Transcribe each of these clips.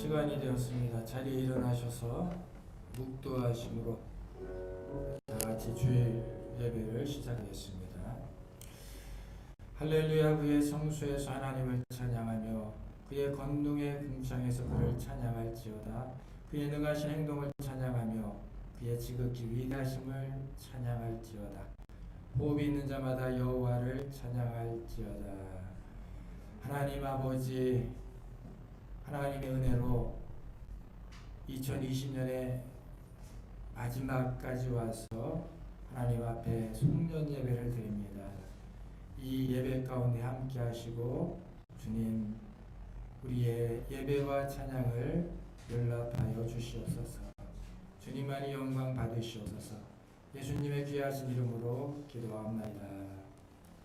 시간이 되었습니다. 자리에 일어나셔서 묵도하심으로 다같이 주일 예배를 시작하겠습니다. 할렐루야. 그의 성수에서 하나님을 찬양하며 그의 권능의 궁창에서 그를 찬양할지어다. 그의 능하신 행동을 찬양하며 그의 지극히 위대하심을 찬양할지어다. 호흡이 있는 자마다 여호와를 찬양할지어다. 하나님 아버지, 하나님의 은혜로 2020년의 마지막까지 와서 하나님 앞에 송년 예배를 드립니다. 이 예배 가운데 함께 하시고 주님, 우리의 예배와 찬양을 연락하여 주시옵소서. 주님만이 영광 받으시옵소서. 예수님의 귀하신 이름으로 기도합나이다.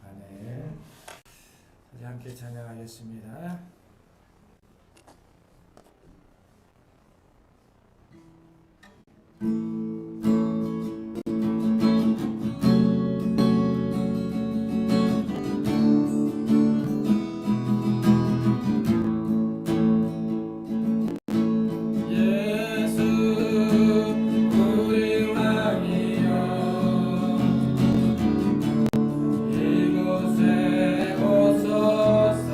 아멘. 다시 함께 찬양하겠습니다. 이곳에 오소서.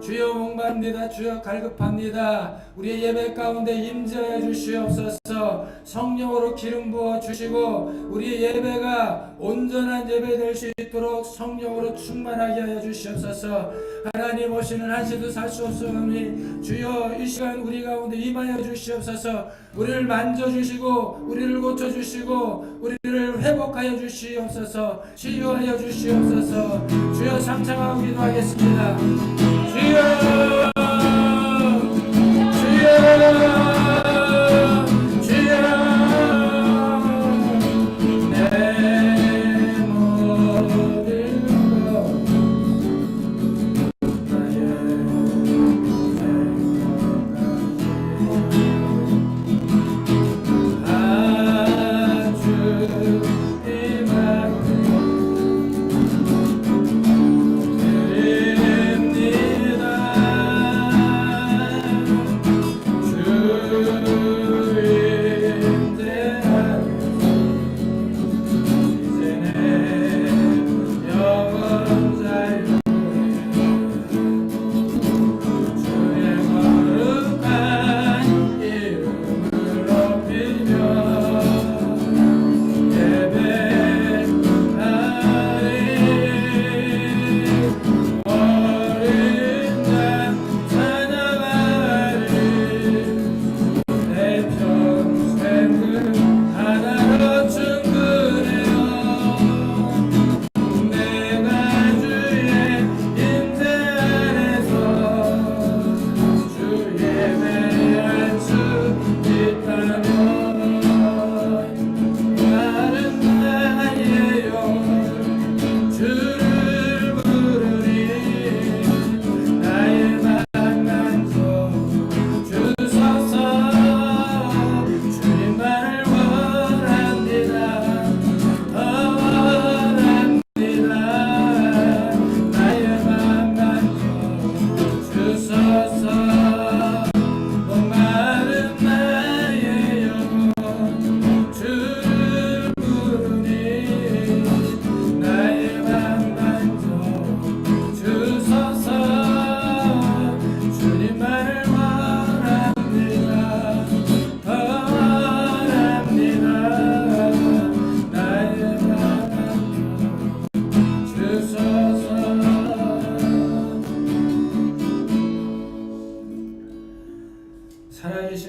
주여 목마릅니다. 주여 갈급합니다. 우리의 예배 가운데 임재하여 주시옵소서. 성령으로 기름 부어 주시고 우리의 예배가 온전한 예배 될 수 있도록 성령으로 충만하게 하여 주시옵소서. 하나님 오시는 한시도 살 수 없사오니 주여 이 시간 우리 가운데 임하여 주시옵소서. 우리를 만져주시고 우리를 고쳐주시고 우리를 회복하여 주시옵소서. 치유하여 주시옵소서. 주여 상창하고 기도하겠습니다. 주여 주여 주여 내 모든 것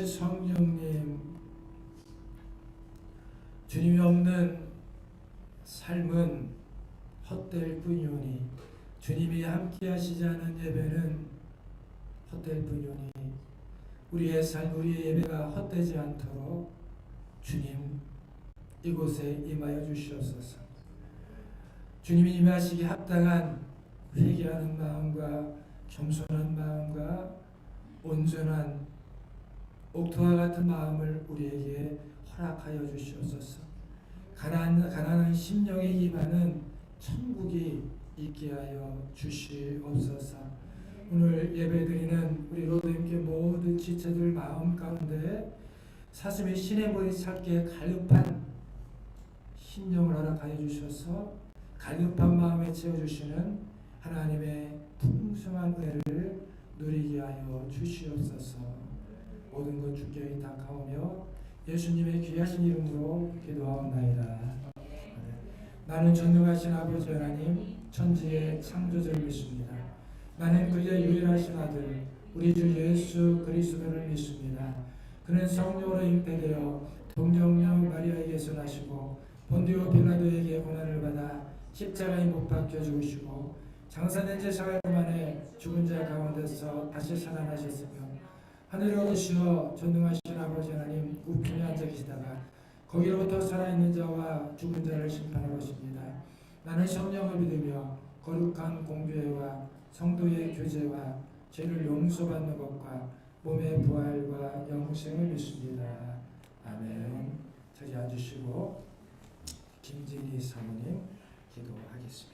전능하신 성령님, 주님이 없는 삶은 헛될 뿐이오니, 주님이 함께 하시지 않은 예배는 헛될 뿐이오니, 우리의 삶, 우리의 예배가 헛되지 않도록 주님 이곳에 임하여 주시옵소서. 주님이 임하시기 합당한 회개하는 마음과 겸손한 마음과 온전한 옥토와 같은 마음을 우리에게 허락하여 주시옵소서. 가난한 심령에 임하는 천국이 있게 하여 주시옵소서. 오늘 예배드리는 우리 로드님께 모든 지체들 마음 가운데 사슴이 시냇물이 찾기에 갈급한 심령을 허락하여 주셔서 갈급한 마음에 채워주시는 하나님의 풍성한 은혜를 누리게 하여 주시옵소서. 모든 것 주께 의탁하오며 예수님의 귀하신 이름으로 기도하옵나이다. 나는 전능하신 아버지 하나님, 천지의 창조주를 믿습니다. 나는 그의 유일하신 아들 우리 주 예수 그리스도를 믿습니다. 그는 성령으로 잉태되어 동정녀 마리아에게서 나시고 본디오 빌라도에게 고난을 받아 십자가에 못 박혀 죽으시고 장사된 지 사흘 만에 죽은 자 가운데서 다시 살아나셨으며 하늘에 오르시어 전능하신 아버지 하나님 우편에 앉아 계시다가 거기로부터 살아있는 자와 죽은 자를 심판할 것입니다. 나는 성령을 믿으며 거룩한 공교회와 성도의 교제와 죄를 용서받는 것과 몸의 부활과 영생을 믿습니다. 아멘. 자리 앉으시고 김진희 사모님 기도하겠습니다.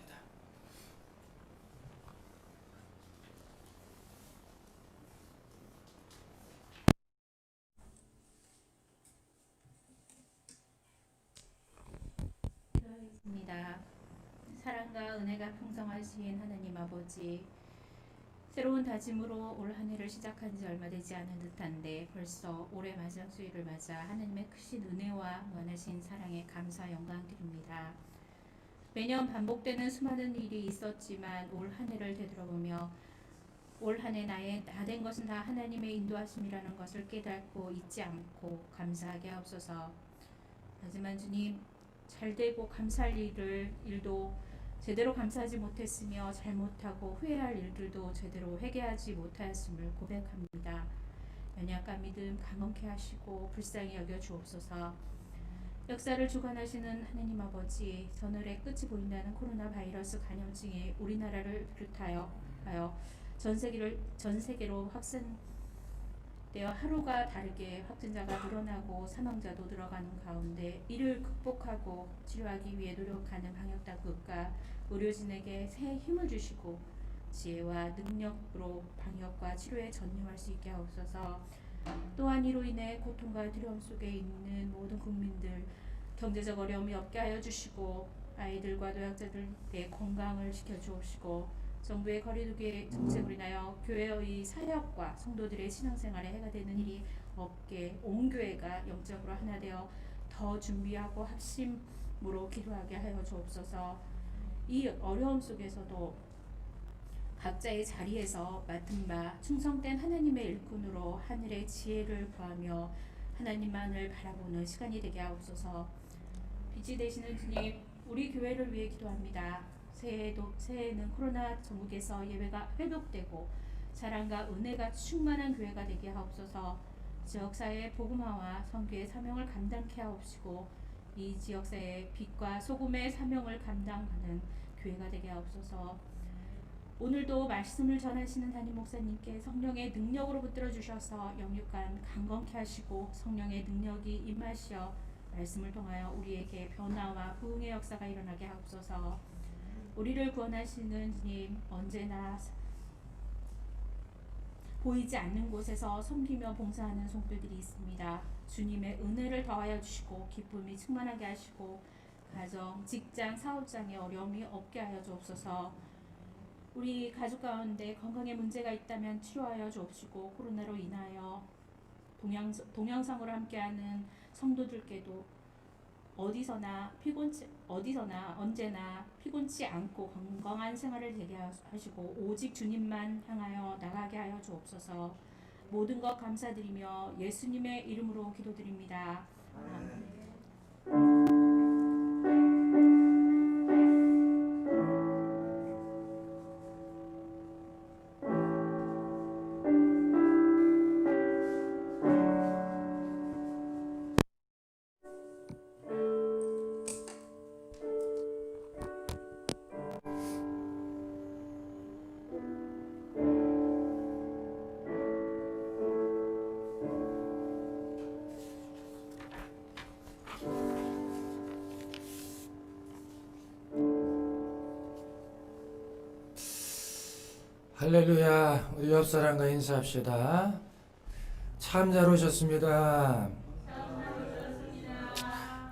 기도하겠습니다. 사랑과 은혜가 풍성하신 하나님 아버지, 새로운 다짐으로 올 한 해를 시작한 지 얼마 되지 않은 듯한데 벌써 올해 마지막 주일을 맞아 하나님의 크신 은혜와 무한하신 사랑에 감사 영광 드립니다. 매년 반복되는 수많은 일이 있었지만 올 한 해를 되돌아보며 올 한 해 나의 다 된 것은 다 하나님의 인도하심이라는 것을 깨닫고 잊지 않고 감사하게 하옵소서. 하지만 주님, 잘되고 감사할 일도 제대로 감사하지 못했으며 잘못하고 후회할 일들도 제대로 회개하지 못하였음을 고백합니다. 연약과 믿음 강건케 하시고 불쌍히 여겨 주옵소서. 역사를 주관하시는 하나님 아버지, 서늘의 끝이 보인다는 코로나 바이러스 감염증이 우리나라를 비롯하여 전 세계로 확산되어 하루가 다르게 확진자가 늘어나고 사망자도 늘어가는 가운데 이를 극복하고 치료하기 위해 노력하는 방역당국과 의료진에게 새 힘을 주시고 지혜와 능력으로 방역과 치료에 전념할 수 있게 하옵소서. 또한 이로 인해 고통과 두려움 속에 있는 모든 국민들 경제적 어려움이 없게 하여 주시고 아이들과 노약자들의 건강을 지켜주옵시고 정부의 거리두기 정책으로 인하여 교회의 사역과 성도들의 신앙생활에 해가 되는 일이 없게 온 교회가 영적으로 하나 되어 더 준비하고 합심으로 기도하게 하여 주옵소서. 이 어려움 속에서도 각자의 자리에서 맡은 바 충성된 하나님의 일꾼으로 하늘의 지혜를 구하며 하나님만을 바라보는 시간이 되게 하옵소서. 빛이 되시는 주님, 우리 교회를 위해 기도합니다. 새해에는 코로나 전국에서 예배가 회복되고 사랑과 은혜가 충만한 교회가 되게 하옵소서. 지역사회의 복음화와 선교의 사명을 감당케 하옵시고 이 지역사회의 빛과 소금의 사명을 감당하는 교회가 되게 하옵소서. 오늘도 말씀을 전하시는 담임 목사님께 성령의 능력으로 붙들어 주셔서 영육간 강건케 하시고 성령의 능력이 임하시어 말씀을 통하여 우리에게 변화와 부흥의 역사가 일어나게 하옵소서. 우리를 구원하시는 주님, 언제나 보이지 않는 곳에서 섬기며 봉사하는 손길들이 있습니다. 주님의 은혜를 더하여 주시고 기쁨이 충만하게 하시고 가정, 직장, 사업장에 어려움이 없게 하여 주옵소서. 우리 가족 가운데 건강에 문제가 있다면 치료하여 주옵시고 코로나로 인하여 동영상으로 함께하는 성도들께도 어디서나 언제나 피곤치 않고 건강한 생활을 되게 하시고 오직 주님만 향하여 나가게 하여 주옵소서. 모든 것 감사드리며 예수님의 이름으로 기도드립니다. 아멘. 할렐루야. 우리 옆 사람과 인사합시다. 참 잘 오셨습니다.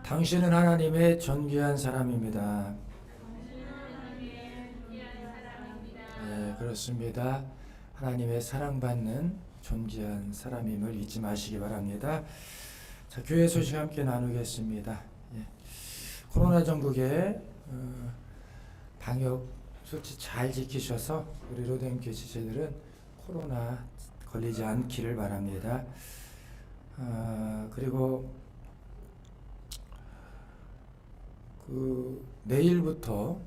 당신은 하나님의 존귀한 사람입니다. 네, 그렇습니다. 하나님의 사랑받는 존귀한 사람임을 잊지 마시기 바랍니다. 자, 교회 소식 함께 나누겠습니다. 예. 코로나 전국에 방역 수치 잘 지키셔서 우리 로댕교회 지체들은 코로나 걸리지 않기를 바랍니다. 그리고 내일부터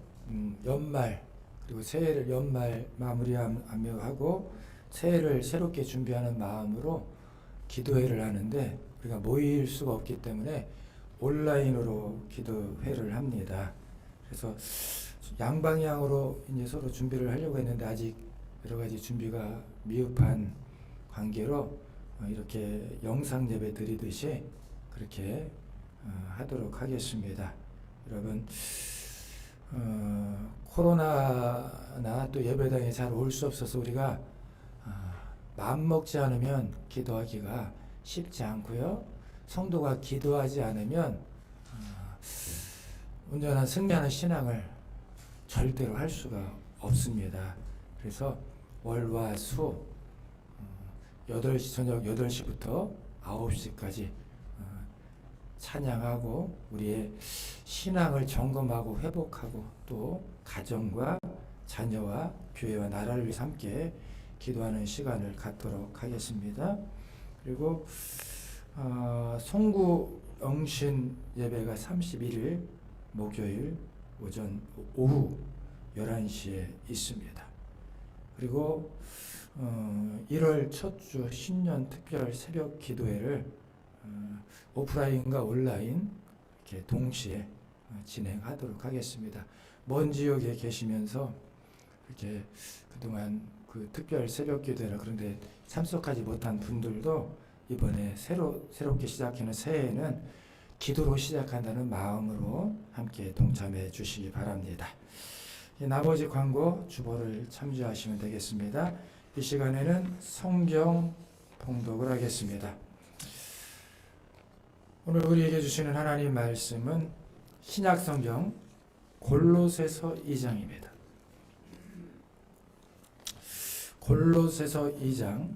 연말 그리고 새해를 연말 마무리하고 새해를 새롭게 준비하는 마음으로 기도회를 하는데 우리가 모일 수가 없기 때문에 온라인으로 기도회를 합니다. 그래서 양방향으로 이제 서로 준비를 하려고 했는데 아직 여러 가지 준비가 미흡한 관계로 이렇게 영상 예배 드리듯이 그렇게 하도록 하겠습니다. 여러분 코로나나 또 예배당에 잘 올 수 없어서 우리가 마음 먹지 않으면 기도하기가 쉽지 않고요. 성도가 기도하지 않으면 온전한 승리하는 신앙을 절대로 할 수가 없습니다. 그래서 월화 수 8시 저녁 8시부터 9시까지 찬양하고 우리의 신앙을 점검하고 회복하고 또 가정과 자녀와 교회와 나라를 위해서 함께 기도하는 시간을 갖도록 하겠습니다. 그리고 송구 영신 예배가 31일 목요일 오후 11시에 있습니다. 그리고 1월 첫 주 신년 특별 새벽 기도회를 오프라인과 온라인 이렇게 동시에 진행하도록 하겠습니다. 먼 지역에 계시면서 이렇게 그동안 그 특별 새벽 기도회라 그런데 참석하지 못한 분들도 이번에 새롭게 시작하는 새해에는 기도로 시작한다는 마음으로 함께 동참해 주시기 바랍니다. 나머지 광고 주보를 참조하시면 되겠습니다. 이 시간에는 성경 봉독을 하겠습니다. 오늘 우리에게 주시는 하나님 말씀은 신약 성경 골로새서 2장입니다. 골로새서 2장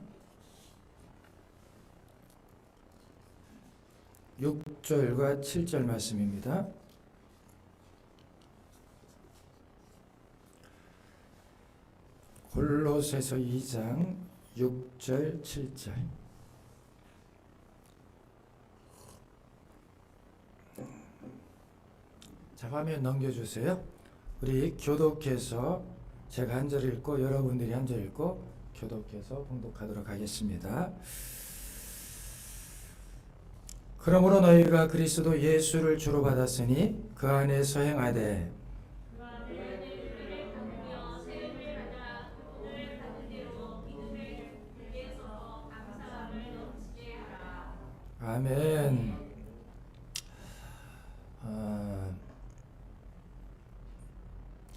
6절과 7절 말씀입니다. 골로새서 2장 6절 7절 자, 화면 넘겨주세요. 우리 교독해서 제가 한 절 읽고 여러분들이 한 절 읽고 교독해서 봉독하도록 하겠습니다. 그러므로 너희가 그리스도 예수를 주로 받았으니 그 안에서 행하되 아멘.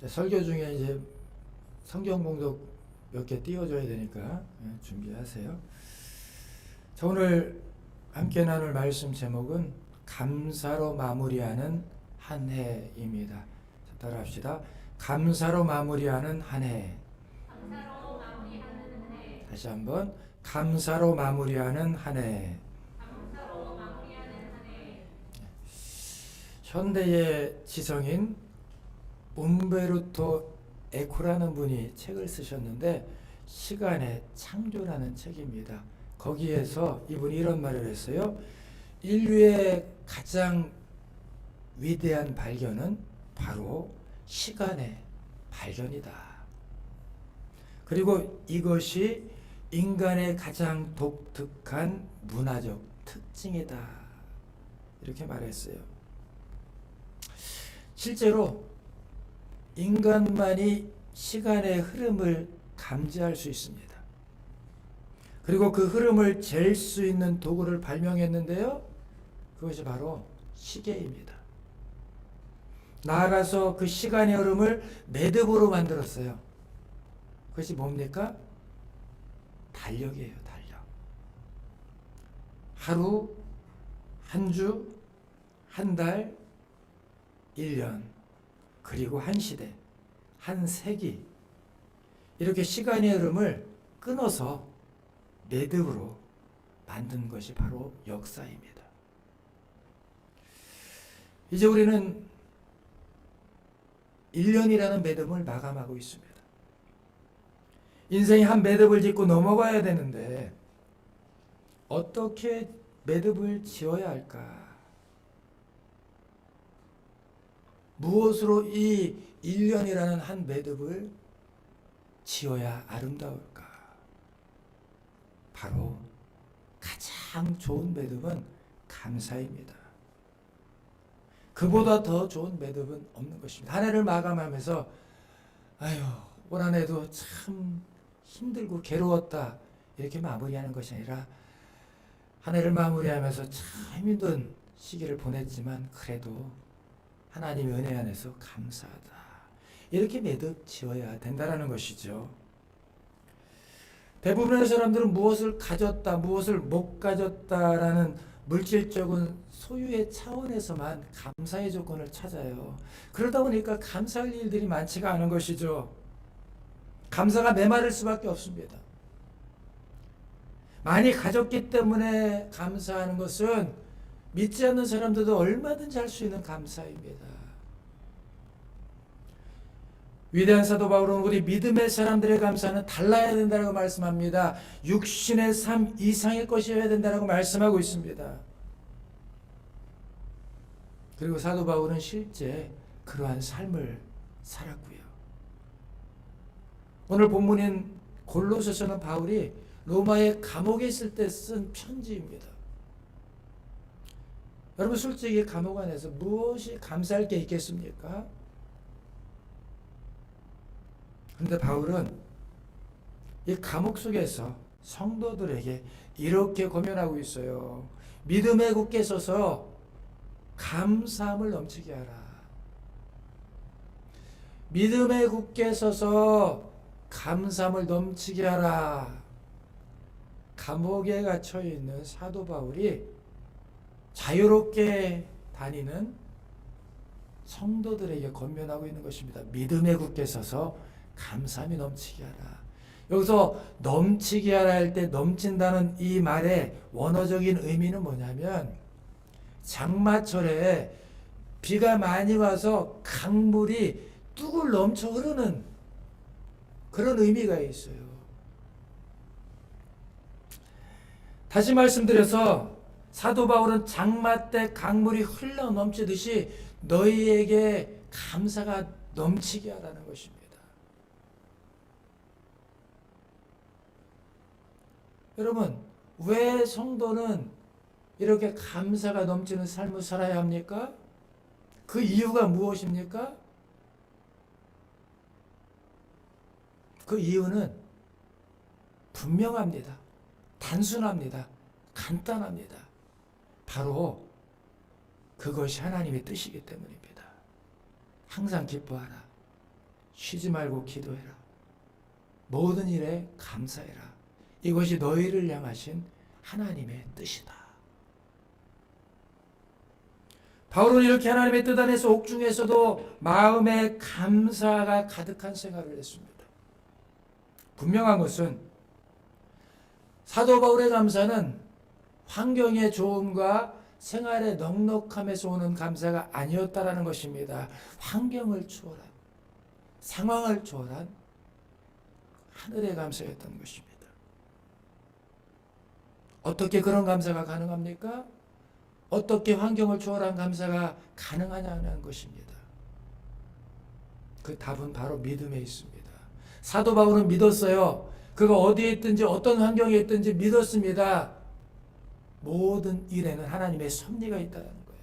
설교 중에 이제 성경 봉독 몇 개 띄워줘야 되니까 준비하세요. 자, 오늘 함께 나눌 말씀 제목은 감사로 마무리하는 한 해입니다. 자, 따라합시다. 감사로 마무리하는 한 해. 다시 한번 감사로 마무리하는 한 해. 현대의 지성인 um베르토 에코라는 분이 책을 쓰셨는데 시간의 창조라는 책입니다. 거기에서 이분이 이런 말을 했어요. 인류의 가장 위대한 발견은 바로 시간의 발견이다. 그리고 이것이 인간의 가장 독특한 문화적 특징이다. 이렇게 말했어요. 실제로 인간만이 시간의 흐름을 감지할 수 있습니다. 그리고 그 흐름을 잴 수 있는 도구를 발명했는데요. 그것이 바로 시계입니다. 나아가서 그 시간의 흐름을 매듭으로 만들었어요. 그것이 뭡니까? 달력이에요. 달력. 하루, 한 주, 한 달, 1년, 그리고 한 시대, 한 세기, 이렇게 시간의 흐름을 끊어서 매듭으로 만든 것이 바로 역사입니다. 이제 우리는 1년이라는 매듭을 마감하고 있습니다. 인생이 한 매듭을 짓고 넘어가야 되는데 어떻게 매듭을 지어야 할까? 무엇으로 이 1년이라는 한 매듭을 지어야 아름다울까? 바로 가장 좋은 매듭은 감사입니다. 그보다 더 좋은 매듭은 없는 것입니다. 한 해를 마감하면서 아유, 올 한 해도 참 힘들고 괴로웠다 이렇게 마무리하는 것이 아니라 한 해를 마무리하면서 참 힘든 시기를 보냈지만 그래도 하나님의 은혜 안에서 감사하다. 이렇게 매듭 지어야 된다는 것이죠. 대부분의 사람들은 무엇을 가졌다, 무엇을 못 가졌다라는 물질적인 소유의 차원에서만 감사의 조건을 찾아요. 그러다 보니까 감사할 일들이 많지가 않은 것이죠. 감사가 메마를 수밖에 없습니다. 많이 가졌기 때문에 감사하는 것은 믿지 않는 사람들도 얼마든지 할 수 있는 감사입니다. 위대한 사도 바울은 우리 믿음의 사람들의 감사는 달라야 된다고 말씀합니다. 육신의 삶 이상의 것이어야 된다고 말씀하고 있습니다. 그리고 사도 바울은 실제 그러한 삶을 살았고요. 오늘 본문인 골로새서는 바울이 로마의 감옥에 있을 때 쓴 편지입니다. 여러분 솔직히 감옥 안에서 무엇이 감사할 게 있겠습니까? 그런데 바울은 이 감옥 속에서 성도들에게 이렇게 권면하고 있어요. 믿음에 굳게 서서 감사함을 넘치게 하라. 믿음에 굳게 서서 감사함을 넘치게 하라. 감옥에 갇혀 있는 사도 바울이 자유롭게 다니는 성도들에게 권면하고 있는 것입니다. 믿음에 굳게 서서 감사함이 넘치게 하라. 여기서 넘치게 하라 할 때 넘친다는 이 말의 원어적인 의미는 뭐냐면 장마철에 비가 많이 와서 강물이 뚝을 넘쳐 흐르는 그런 의미가 있어요. 다시 말씀드려서 사도 바울은 장마 때 강물이 흘러 넘치듯이 너희에게 감사가 넘치게 하라는 것입니다. 여러분, 왜 성도는 이렇게 감사가 넘치는 삶을 살아야 합니까? 그 이유가 무엇입니까? 그 이유는 분명합니다. 단순합니다. 간단합니다. 바로 그것이 하나님의 뜻이기 때문입니다. 항상 기뻐하라. 쉬지 말고 기도해라. 모든 일에 감사해라. 이것이 너희를 향하신 하나님의 뜻이다. 바울은 이렇게 하나님의 뜻 안에서 옥중에서도 마음에 감사가 가득한 생활을 했습니다. 분명한 것은 사도 바울의 감사는 환경의 좋음과 생활의 넉넉함에서 오는 감사가 아니었다라는 것입니다. 환경을 초월한, 상황을 초월한 하늘의 감사였던 것입니다. 어떻게 그런 감사가 가능합니까? 어떻게 환경을 초월한 감사가 가능하냐는 것입니다. 그 답은 바로 믿음에 있습니다. 사도 바울은 믿었어요. 그가 어디에 있든지 어떤 환경에 있든지 믿었습니다. 모든 일에는 하나님의 섭리가 있다는 거예요.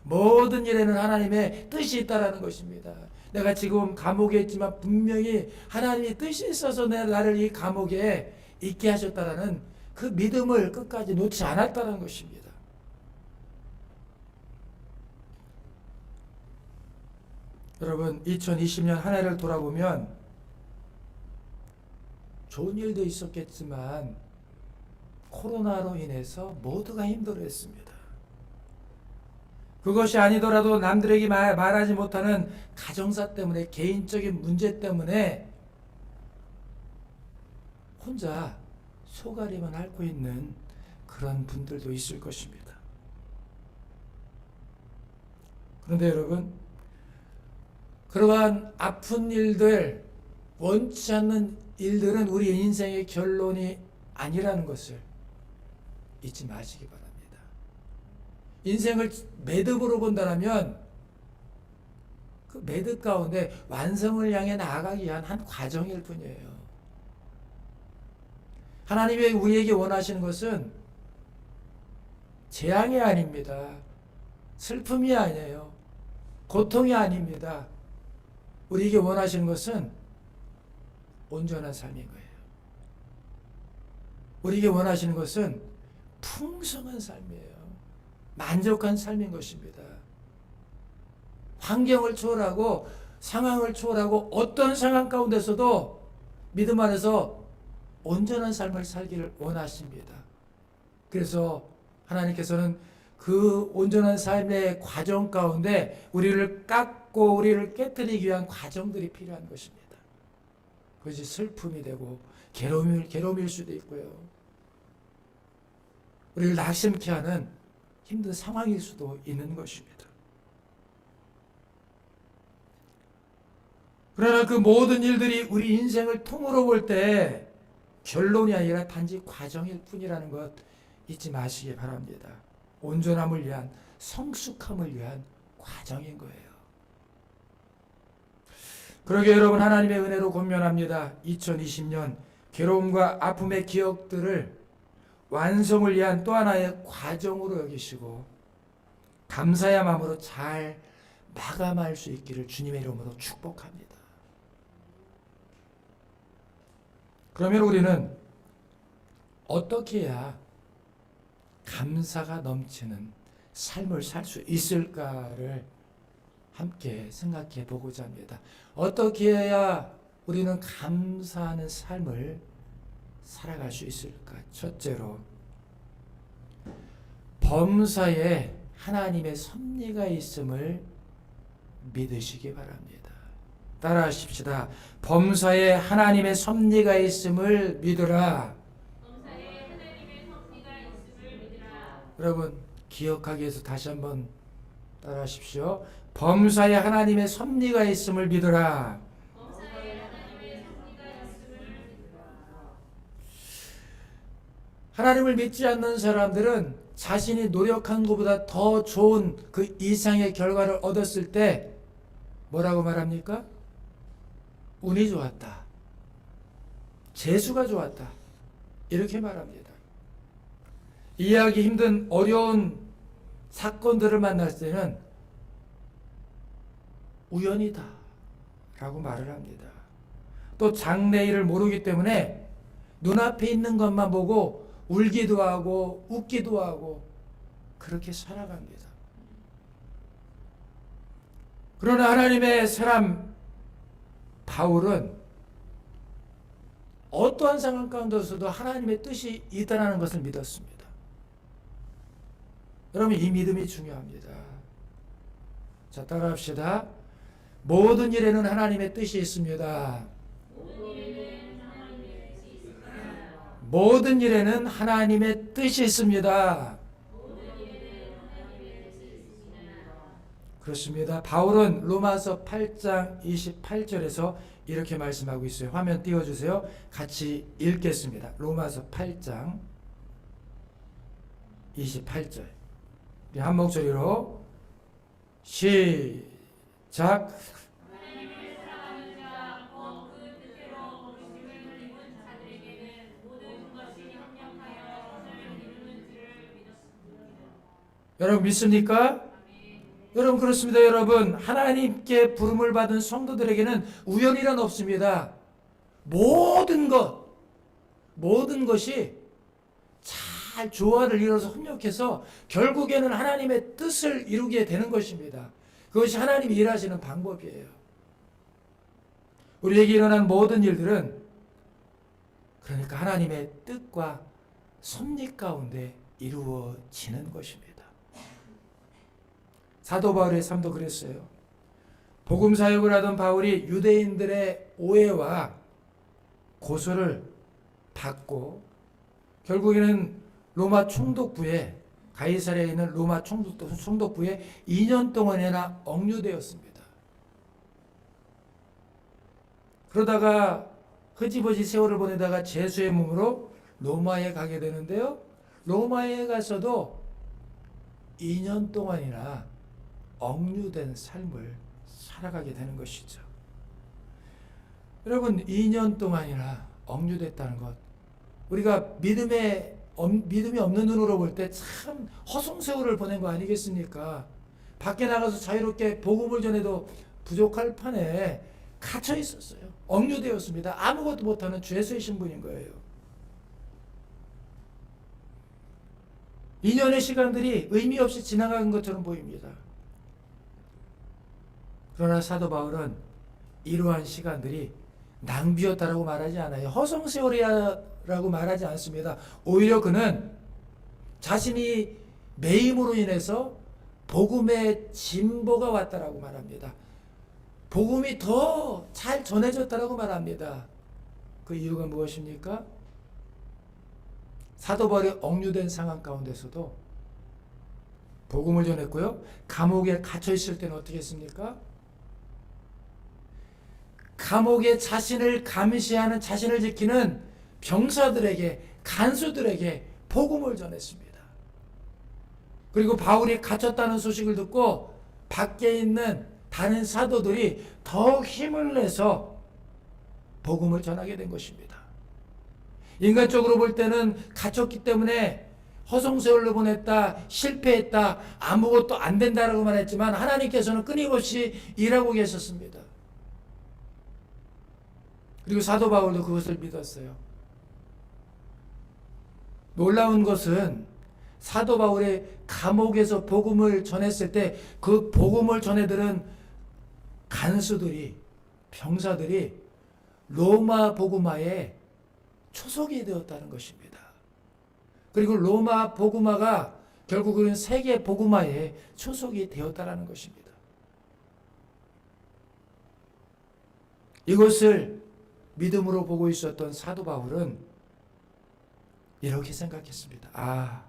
모든 일에는 하나님의 뜻이 있다는 것입니다. 내가 지금 감옥에 있지만 분명히 하나님의 뜻이 있어서 나를 이 감옥에 있게 하셨다는 그 믿음을 끝까지 놓지 않았다는 것입니다. 여러분, 2020년 한 해를 돌아보면 좋은 일도 있었겠지만 코로나로 인해서 모두가 힘들어했습니다. 그것이 아니더라도 남들에게 말하지 못하는 가정사 때문에, 개인적인 문제 때문에 혼자 소가리만 앓고 있는 그런 분들도 있을 것입니다. 그런데 여러분, 그러한 아픈 일들, 원치 않는 일들은 우리 인생의 결론이 아니라는 것을 잊지 마시기 바랍니다. 인생을 매듭으로 본다면 그 매듭 가운데 완성을 향해 나아가기 위한 한 과정일 뿐이에요. 하나님이 우리에게 원하시는 것은 재앙이 아닙니다. 슬픔이 아니에요. 고통이 아닙니다. 우리에게 원하시는 것은 온전한 삶인 거예요. 우리에게 원하시는 것은 풍성한 삶이에요. 만족한 삶인 것입니다. 환경을 초월하고 상황을 초월하고 어떤 상황 가운데서도 믿음 안에서 온전한 삶을 살기를 원하십니다. 그래서 하나님께서는 그 온전한 삶의 과정 가운데 우리를 깎고 우리를 깨뜨리기 위한 과정들이 필요한 것입니다. 그것이 슬픔이 되고 괴로움일 수도 있고요. 우리를 낙심케 하는 힘든 상황일 수도 있는 것입니다. 그러나 그 모든 일들이 우리 인생을 통으로 볼 때 결론이 아니라 단지 과정일 뿐이라는 것 잊지 마시기 바랍니다. 온전함을 위한, 성숙함을 위한 과정인 거예요. 그러게 여러분, 하나님의 은혜로 권면합니다. 2020년 괴로움과 아픔의 기억들을 완성을 위한 또 하나의 과정으로 여기시고 감사의 마음으로 잘 마감할 수 있기를 주님의 이름으로 축복합니다. 그러면 우리는 어떻게 해야 감사가 넘치는 삶을 살 수 있을까를 함께 생각해 보고자 합니다. 어떻게 해야 우리는 감사하는 삶을 살아갈 수 있을까? 첫째로, 범사에 하나님의 섭리가 있음을 믿으시기 바랍니다. 따라하십시다. 범사에 하나님의 섭리가 있음을 믿으라. 범사에 하나님의 섭리가 있음을 믿으라. 여러분, 기억하기 위해서 다시 한번 따라하십시오. 범사에 하나님의 섭리가 있음을 믿으라. 범사에 하나님의 섭리가 있음을 믿으라. 하나님을 믿지 않는 사람들은 자신이 노력한 것보다 더 좋은 그 이상의 결과를 얻었을 때 뭐라고 말합니까? 운이 좋았다. 재수가 좋았다. 이렇게 말합니다. 이해하기 힘든 어려운 사건들을 만날 때는 우연이다 라고 말을 합니다. 또 장래일을 모르기 때문에 눈앞에 있는 것만 보고 울기도 하고 웃기도 하고 그렇게 살아갑니다. 그러나 하나님의 사람 바울은 어떠한 상황 가운데서도 하나님의 뜻이 있다는 것을 믿었습니다. 여러분, 이 믿음이 중요합니다. 자, 따라합시다. 모든 일에는 하나님의 뜻이 있습니다. 모든 일에는 하나님의 뜻이 있습니다. 그렇습니다. 바울은 로마서 8장 28절에서 이렇게 말씀하고 있어요. 화면 띄워주세요. 같이 읽겠습니다. 로마서 8장 28절. 우리 한 목소리로 시작. 여러분 믿습니까? 여러분 그렇습니다. 여러분 하나님께 부름을 받은 성도들에게는 우연이란 없습니다. 모든 것이 잘 조화를 이뤄서 협력해서 결국에는 하나님의 뜻을 이루게 되는 것입니다. 그것이 하나님이 일하시는 방법이에요. 우리에게 일어난 모든 일들은 그러니까 하나님의 뜻과 섭리 가운데 이루어지는 것입니다. 사도 바울의 삶도 그랬어요. 복음 사역을 하던 바울이 유대인들의 오해와 고소를 받고 결국에는 로마 총독부에 가이사랴에 있는 로마 총독부에 2년 동안이나 억류되었습니다. 그러다가 흐지부지 세월을 보내다가 제수의 몸으로 로마에 가게 되는데요. 로마에 가서도 2년 동안이나 억류된 삶을 살아가게 되는 것이죠. 여러분 2년 동안이나 억류됐다는 것, 우리가 믿음이 없는 눈으로 볼 때 참 허송세월을 보낸 거 아니겠습니까? 밖에 나가서 자유롭게 복음을 전해도 부족할 판에 갇혀 있었어요. 억류되었습니다. 아무것도 못하는 죄수의 신분인 거예요. 2년의 시간들이 의미 없이 지나간 것처럼 보입니다. 그러나 사도 바울은 이러한 시간들이 낭비였다라고 말하지 않아요. 허송세월이라고 말하지 않습니다. 오히려 그는 자신이 매임으로 인해서 복음의 진보가 왔다라고 말합니다. 복음이 더 잘 전해졌다라고 말합니다. 그 이유가 무엇입니까? 사도 바울이 억류된 상황 가운데서도 복음을 전했고요. 감옥에 갇혀 있을 때는 어떻게 했습니까? 감옥에 자신을 감시하는, 자신을 지키는 병사들에게, 간수들에게 복음을 전했습니다. 그리고 바울이 갇혔다는 소식을 듣고 밖에 있는 다른 사도들이 더욱 힘을 내서 복음을 전하게 된 것입니다. 인간적으로 볼 때는 갇혔기 때문에 허송세월로 보냈다, 실패했다, 아무것도 안 된다라고 말했지만 하나님께서는 끊임없이 일하고 계셨습니다. 그리고 사도 바울도 그것을 믿었어요. 놀라운 것은 사도 바울의 감옥에서 복음을 전했을 때 그 복음을 전해들은 간수들이, 병사들이 로마 복음화에 초속이 되었다는 것입니다. 그리고 로마 복음화가 결국은 세계 복음화에 초속이 되었다는 것입니다. 이것을 믿음으로 보고 있었던 사도 바울은 이렇게 생각했습니다. 아,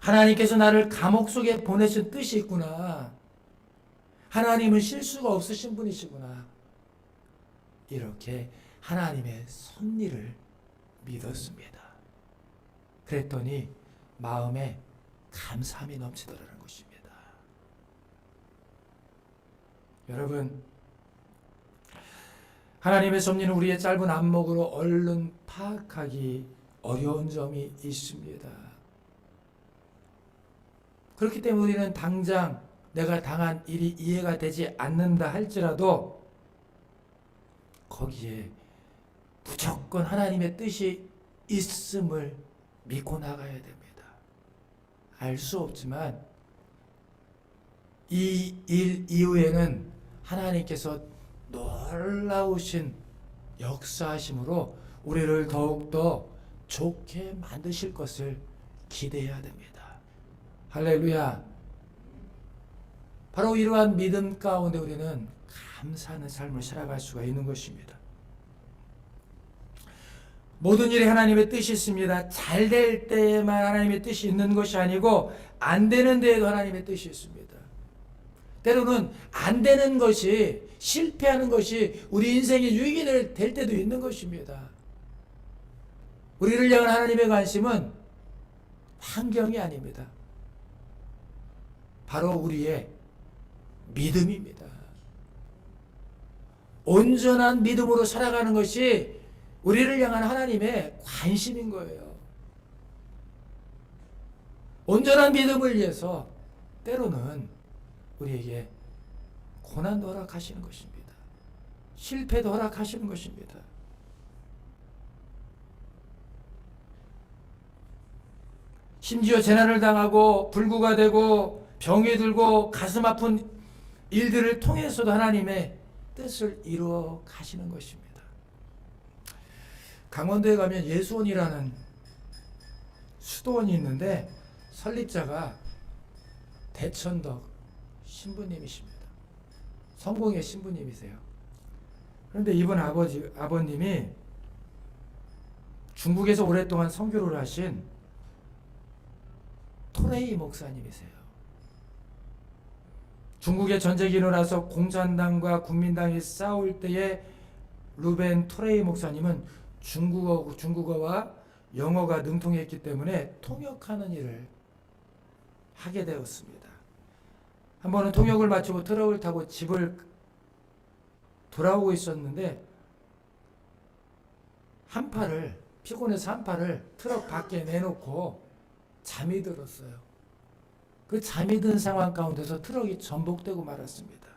하나님께서 나를 감옥 속에 보내신 뜻이 있구나. 하나님은 실수가 없으신 분이시구나. 이렇게 하나님의 섭리를 믿었습니다. 그랬더니 마음에 감사함이 넘치더라는 것입니다. 여러분, 하나님의 섭리는 우리의 짧은 안목으로 얼른 파악하기 어려운 점이 있습니다. 그렇기 때문에 우리는 당장 내가 당한 일이 이해가 되지 않는다 할지라도 거기에 무조건 하나님의 뜻이 있음을 믿고 나가야 됩니다. 알 수 없지만 이 일 이후에는 하나님께서 놀라우신 역사하심으로 우리를 더욱더 좋게 만드실 것을 기대해야 됩니다. 할렐루야. 바로 이러한 믿음 가운데 우리는 감사하는 삶을 살아갈 수가 있는 것입니다. 모든 일에 하나님의 뜻이 있습니다. 잘 될 때에만 하나님의 뜻이 있는 것이 아니고 안 되는 데에도 하나님의 뜻이 있습니다. 때로는 안 되는 것이, 실패하는 것이 우리 인생의 유익이 될 때도 있는 것입니다. 우리를 향한 하나님의 관심은 환경이 아닙니다. 바로 우리의 믿음입니다. 온전한 믿음으로 살아가는 것이 우리를 향한 하나님의 관심인 거예요. 온전한 믿음을 위해서 때로는 우리에게 고난도 허락하시는 것입니다. 실패도 허락하시는 것입니다. 심지어 재난을 당하고 불구가 되고 병이 들고 가슴 아픈 일들을 통해서도 하나님의 뜻을 이루어 가시는 것입니다. 강원도에 가면 예수원이라는 수도원이 있는데 설립자가 대천덕 신부님이십니다. 성공의 신부님이세요. 그런데 이분 아버님이 중국에서 오랫동안 선교를 하신 토레이 목사님이세요. 중국에 전쟁이 일어나서 공산당과 국민당이 싸울 때에 루벤 토레이 목사님은 중국어와 영어가 능통했기 때문에 통역하는 일을 하게 되었습니다. 한 번은 통역을 마치고 트럭을 타고 집을 돌아오고 있었는데 피곤해서 한 팔을 트럭 밖에 내놓고 잠이 들었어요. 그 잠이 든 상황 가운데서 트럭이 전복되고 말았습니다.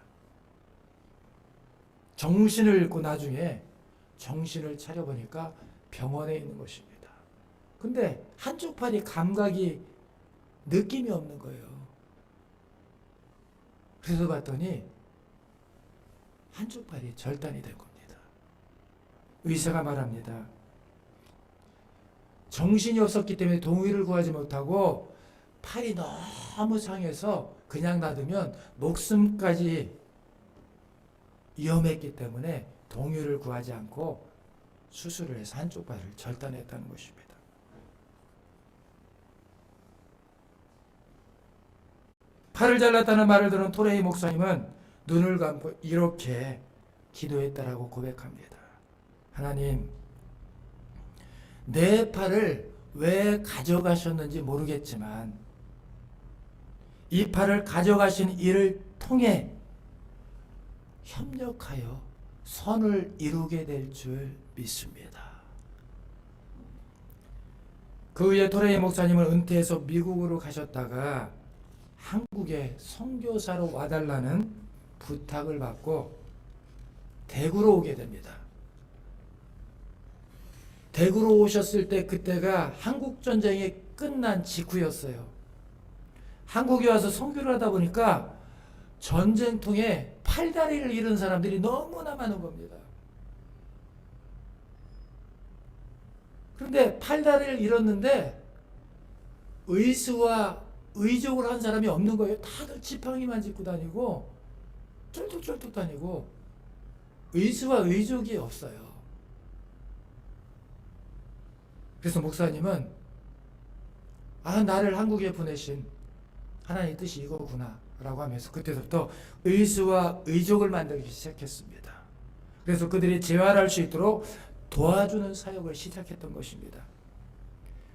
정신을 잃고 나중에 정신을 차려보니까 병원에 있는 것입니다. 근데 한쪽 팔이 감각이 느낌이 없는 거예요. 그래서 봤더니 한쪽 팔이 절단이 된 겁니다. 의사가 말합니다. 정신이 없었기 때문에 동의를 구하지 못하고 팔이 너무 상해서 그냥 놔두면 목숨까지 위험했기 때문에 동의를 구하지 않고 수술을 해서 한쪽 팔을 절단했다는 것입니다. 팔을 잘랐다는 말을 들은 토레이 목사님은 눈을 감고 이렇게 기도했다라고 고백합니다. 하나님, 내 팔을 왜 가져가셨는지 모르겠지만 이 팔을 가져가신 일을 통해 협력하여 선을 이루게 될 줄 믿습니다. 그 후에 토레이 목사님은 은퇴해서 미국으로 가셨다가 한국에 선교사로 와달라는 부탁을 받고 대구로 오게 됩니다. 대구로 오셨을 때 그때가 한국전쟁이 끝난 직후였어요. 한국에 와서 선교를 하다 보니까 전쟁통에 팔다리를 잃은 사람들이 너무나 많은 겁니다. 그런데 팔다리를 잃었는데 의수와 의족을 한 사람이 없는 거예요. 다들 지팡이만 짚고 다니고 쫄뚝쫄뚝 다니고 의수와 의족이 없어요. 그래서 목사님은 나를 한국에 보내신 하나님의 뜻이 이거구나 라고 하면서 그때부터 의수와 의족을 만들기 시작했습니다. 그래서 그들이 재활할 수 있도록 도와주는 사역을 시작했던 것입니다.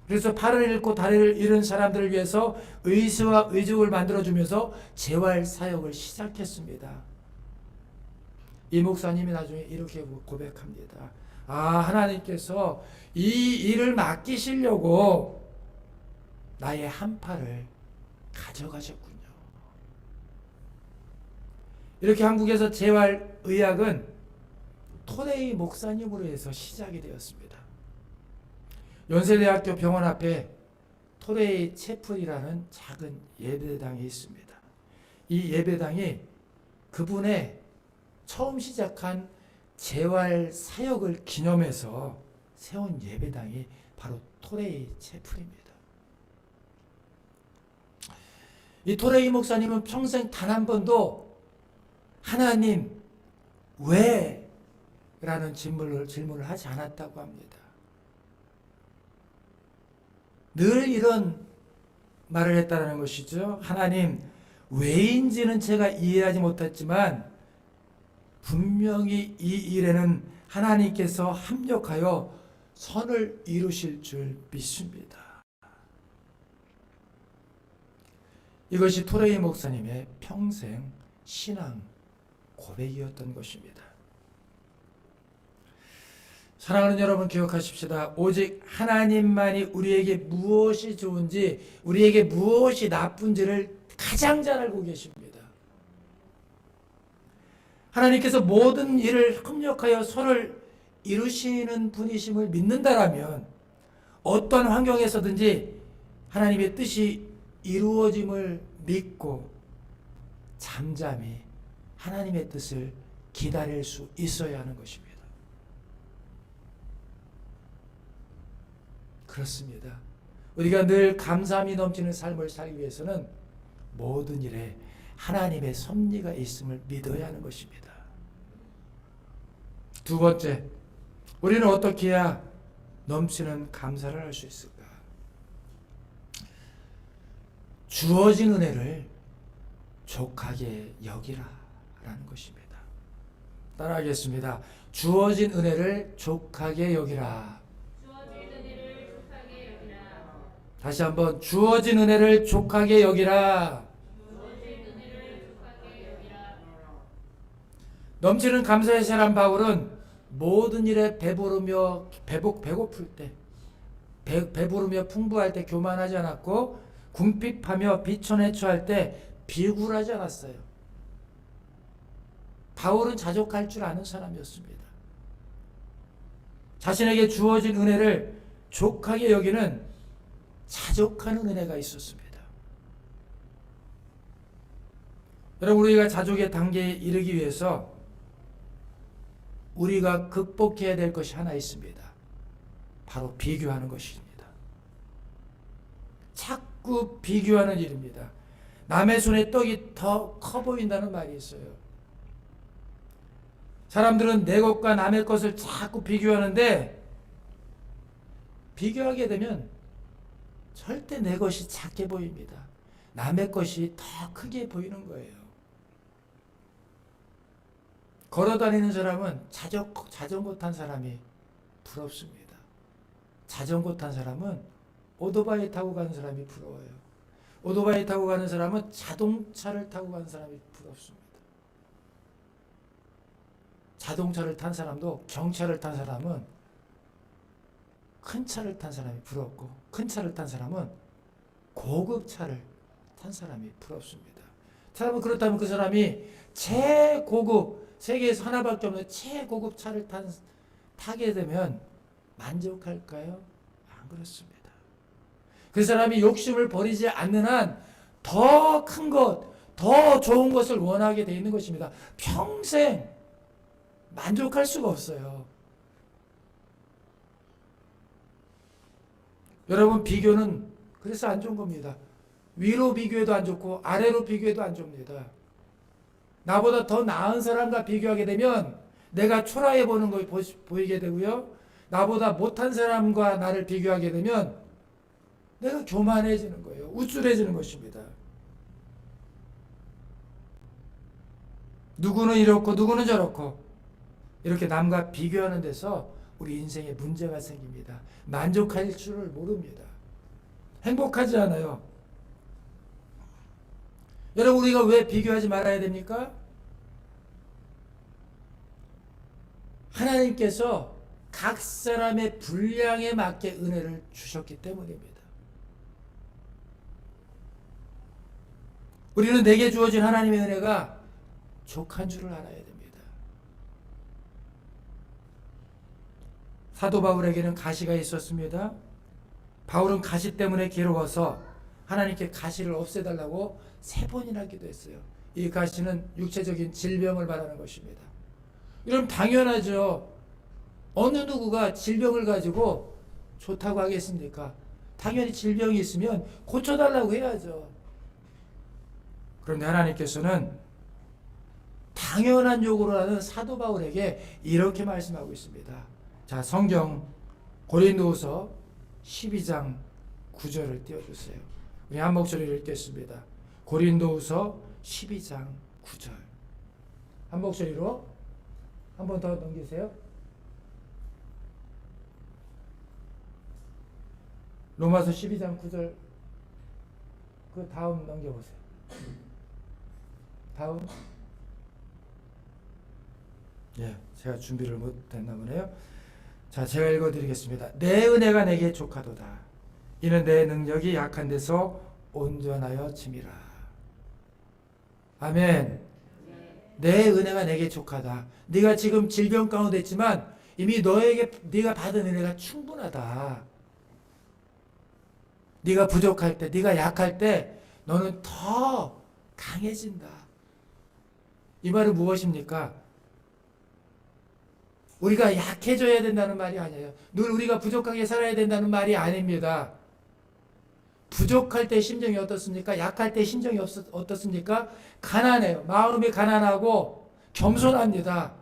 그래서 팔을 잃고 다리를 잃은 사람들을 위해서 의수와 의족을 만들어주면서 재활 사역을 시작했습니다. 이 목사님이 나중에 이렇게 고백합니다. 하나님께서 이 일을 맡기시려고 나의 한 팔을 가져가셨군요. 이렇게 한국에서 재활의학은 토레이 목사님으로 해서 시작이 되었습니다. 연세대학교 병원 앞에 토레이 채플이라는 작은 예배당이 있습니다. 이 예배당이 그분의 처음 시작한 재활 사역을 기념해서 세운 예배당이 바로 토레이 채플입니다. 이 토레이 목사님은 평생 단 한 번도 하나님 왜? 라는 질문을 하지 않았다고 합니다. 늘 이런 말을 했다는 것이죠. 하나님 왜인지는 제가 이해하지 못했지만 분명히 이 일에는 하나님께서 합력하여 선을 이루실 줄 믿습니다. 이것이 토레이 목사님의 평생 신앙 고백이었던 것입니다. 사랑하는 여러분, 기억하십시다. 오직 하나님만이 우리에게 무엇이 좋은지, 우리에게 무엇이 나쁜지를 가장 잘 알고 계십니다. 하나님께서 모든 일을 협력하여 서로를 이루시는 분이심을 믿는다라면 어떤 환경에서든지 하나님의 뜻이 이루어짐을 믿고 잠잠히 하나님의 뜻을 기다릴 수 있어야 하는 것입니다. 그렇습니다. 우리가 늘 감사함이 넘치는 삶을 살기 위해서는 모든 일에 하나님의 섭리가 있음을 믿어야 하는 것입니다. 두 번째, 우리는 어떻게 해야 넘치는 감사를 할 수 있을까? 주어진 은혜를 족하게 여기라 라는 것입니다. 따라하겠습니다. 주어진 은혜를 족하게 여기라. 다시 한번, 주어진 은혜를 족하게 여기라. 넘치는 감사의 사람 바울은 모든 일에 배부르며 배고플 때, 배부르며 풍부할 때 교만하지 않았고, 궁핍하며 비천해처할 때 비굴하지 않았어요. 바울은 자족할 줄 아는 사람이었습니다. 자신에게 주어진 은혜를 족하게 여기는 자족하는 은혜가 있었습니다. 여러분, 우리가 자족의 단계에 이르기 위해서 우리가 극복해야 될 것이 하나 있습니다. 바로 비교하는 것입니다. 자꾸 비교하는 일입니다. 남의 손에 떡이 더 커 보인다는 말이 있어요. 사람들은 내 것과 남의 것을 자꾸 비교하는데, 비교하게 되면 절대 내 것이 작게 보입니다. 남의 것이 더 크게 보이는 거예요. 걸어다니는 사람은 자전거 탄 사람이 부럽습니다. 자전거 탄 사람은 오토바이 타고 가는 사람이 부러워요. 오토바이 타고 가는 사람은 자동차를 타고 가는 사람이 부럽습니다. 자동차를 탄 사람도, 경차를 탄 사람은 큰 차를 탄 사람이 부럽고, 큰 차를 탄 사람은 고급 차를 탄 사람이 부럽습니다. 사람은 그렇다면 그 사람이 최고급, 세계에서 하나밖에 없는 최고급 차를 타게 되면 만족할까요? 안 그렇습니다. 그 사람이 욕심을 버리지 않는 한 더 큰 것, 더 좋은 것을 원하게 되어 있는 것입니다. 평생 만족할 수가 없어요. 여러분, 비교는 그래서 안 좋은 겁니다. 위로 비교해도 안 좋고 아래로 비교해도 안 좋습니다. 나보다 더 나은 사람과 비교하게 되면 내가 초라해 보는 걸 보이게 되고요. 나보다 못한 사람과 나를 비교하게 되면 내가 교만해지는 거예요. 우쭐해지는 것입니다. 누구는 이렇고 누구는 저렇고 이렇게 남과 비교하는 데서 우리 인생에 문제가 생깁니다. 만족할 줄을 모릅니다. 행복하지 않아요. 여러분, 우리가 왜 비교하지 말아야 됩니까? 하나님께서 각 사람의 분량에 맞게 은혜를 주셨기 때문입니다. 우리는 내게 주어진 하나님의 은혜가 족한 줄을 알아야 됩니다. 사도 바울에게는 가시가 있었습니다. 바울은 가시 때문에 괴로워서 하나님께 가시를 없애달라고 3번이나 기도했어요. 이 가시는 육체적인 질병을 말하는 것입니다. 이러면 당연하죠. 어느 누구가 질병을 가지고 좋다고 하겠습니까? 당연히 질병이 있으면 고쳐달라고 해야죠. 그런데 하나님께서는 당연한 요구를 하는 사도 바울에게 이렇게 말씀하고 있습니다. 자, 성경 고린도후서 12장 9절을 띄워주세요. 우리 한 목소리를 읽겠습니다. 고린도후서 12장 9절. 한 목소리로 한 번 더 넘기세요. 로마서 12장 9절. 그 다음 넘겨보세요. 다음. 예, 제가 준비를 못했나 보네요. 자, 제가 읽어드리겠습니다. 내 은혜가 내게 족하도다. 이는 내 능력이 약한 데서 온전하여 짐이라. 아멘. 내 은혜가 내게 족하다. 네가 지금 질병 가운데 있지만 이미 네가 받은 은혜가 충분하다. 네가 부족할 때, 네가 약할 때 너는 더 강해진다. 이 말은 무엇입니까? 우리가 약해져야 된다는 말이 아니에요. 늘 우리가 부족하게 살아야 된다는 말이 아닙니다. 부족할 때 심정이 어떻습니까? 약할 때 심정이 어떻습니까? 가난해요. 마음이 가난하고 겸손합니다.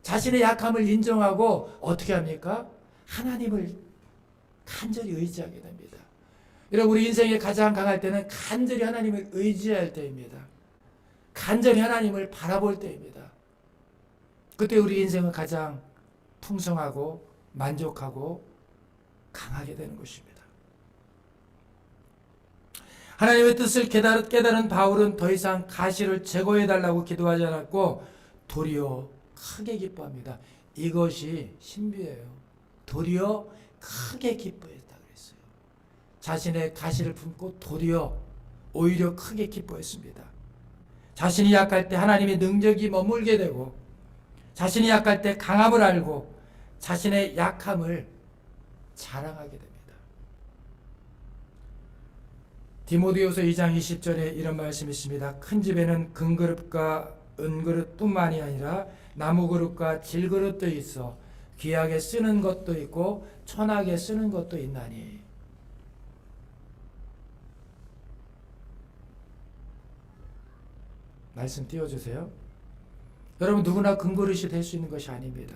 자신의 약함을 인정하고 어떻게 합니까? 하나님을 간절히 의지하게 됩니다. 여러분, 우리 인생에 가장 강할 때는 간절히 하나님을 의지할 때입니다. 간절히 하나님을 바라볼 때입니다. 그때 우리 인생은 가장 풍성하고 만족하고 강하게 되는 것입니다. 하나님의 뜻을 깨달은 바울은 더 이상 가시를 제거해달라고 기도하지 않았고 도리어 크게 기뻐합니다. 이것이 신비예요. 도리어 크게 기뻐했다 그랬어요. 자신의 가시를 품고 도리어 오히려 크게 기뻐했습니다. 자신이 약할 때 하나님의 능력이 머물게 되고 자신이 약할 때 강함을 알고 자신의 약함을 자랑하게 됩니다. 디모데후서 2장 20절에 이런 말씀이 있습니다. 큰 집에는 금그릇과 은그릇뿐만이 아니라 나무그릇과 질그릇도 있어 귀하게 쓰는 것도 있고 천하게 쓰는 것도 있나니. 말씀 띄워주세요. 여러분, 누구나 금그릇이 될 수 있는 것이 아닙니다.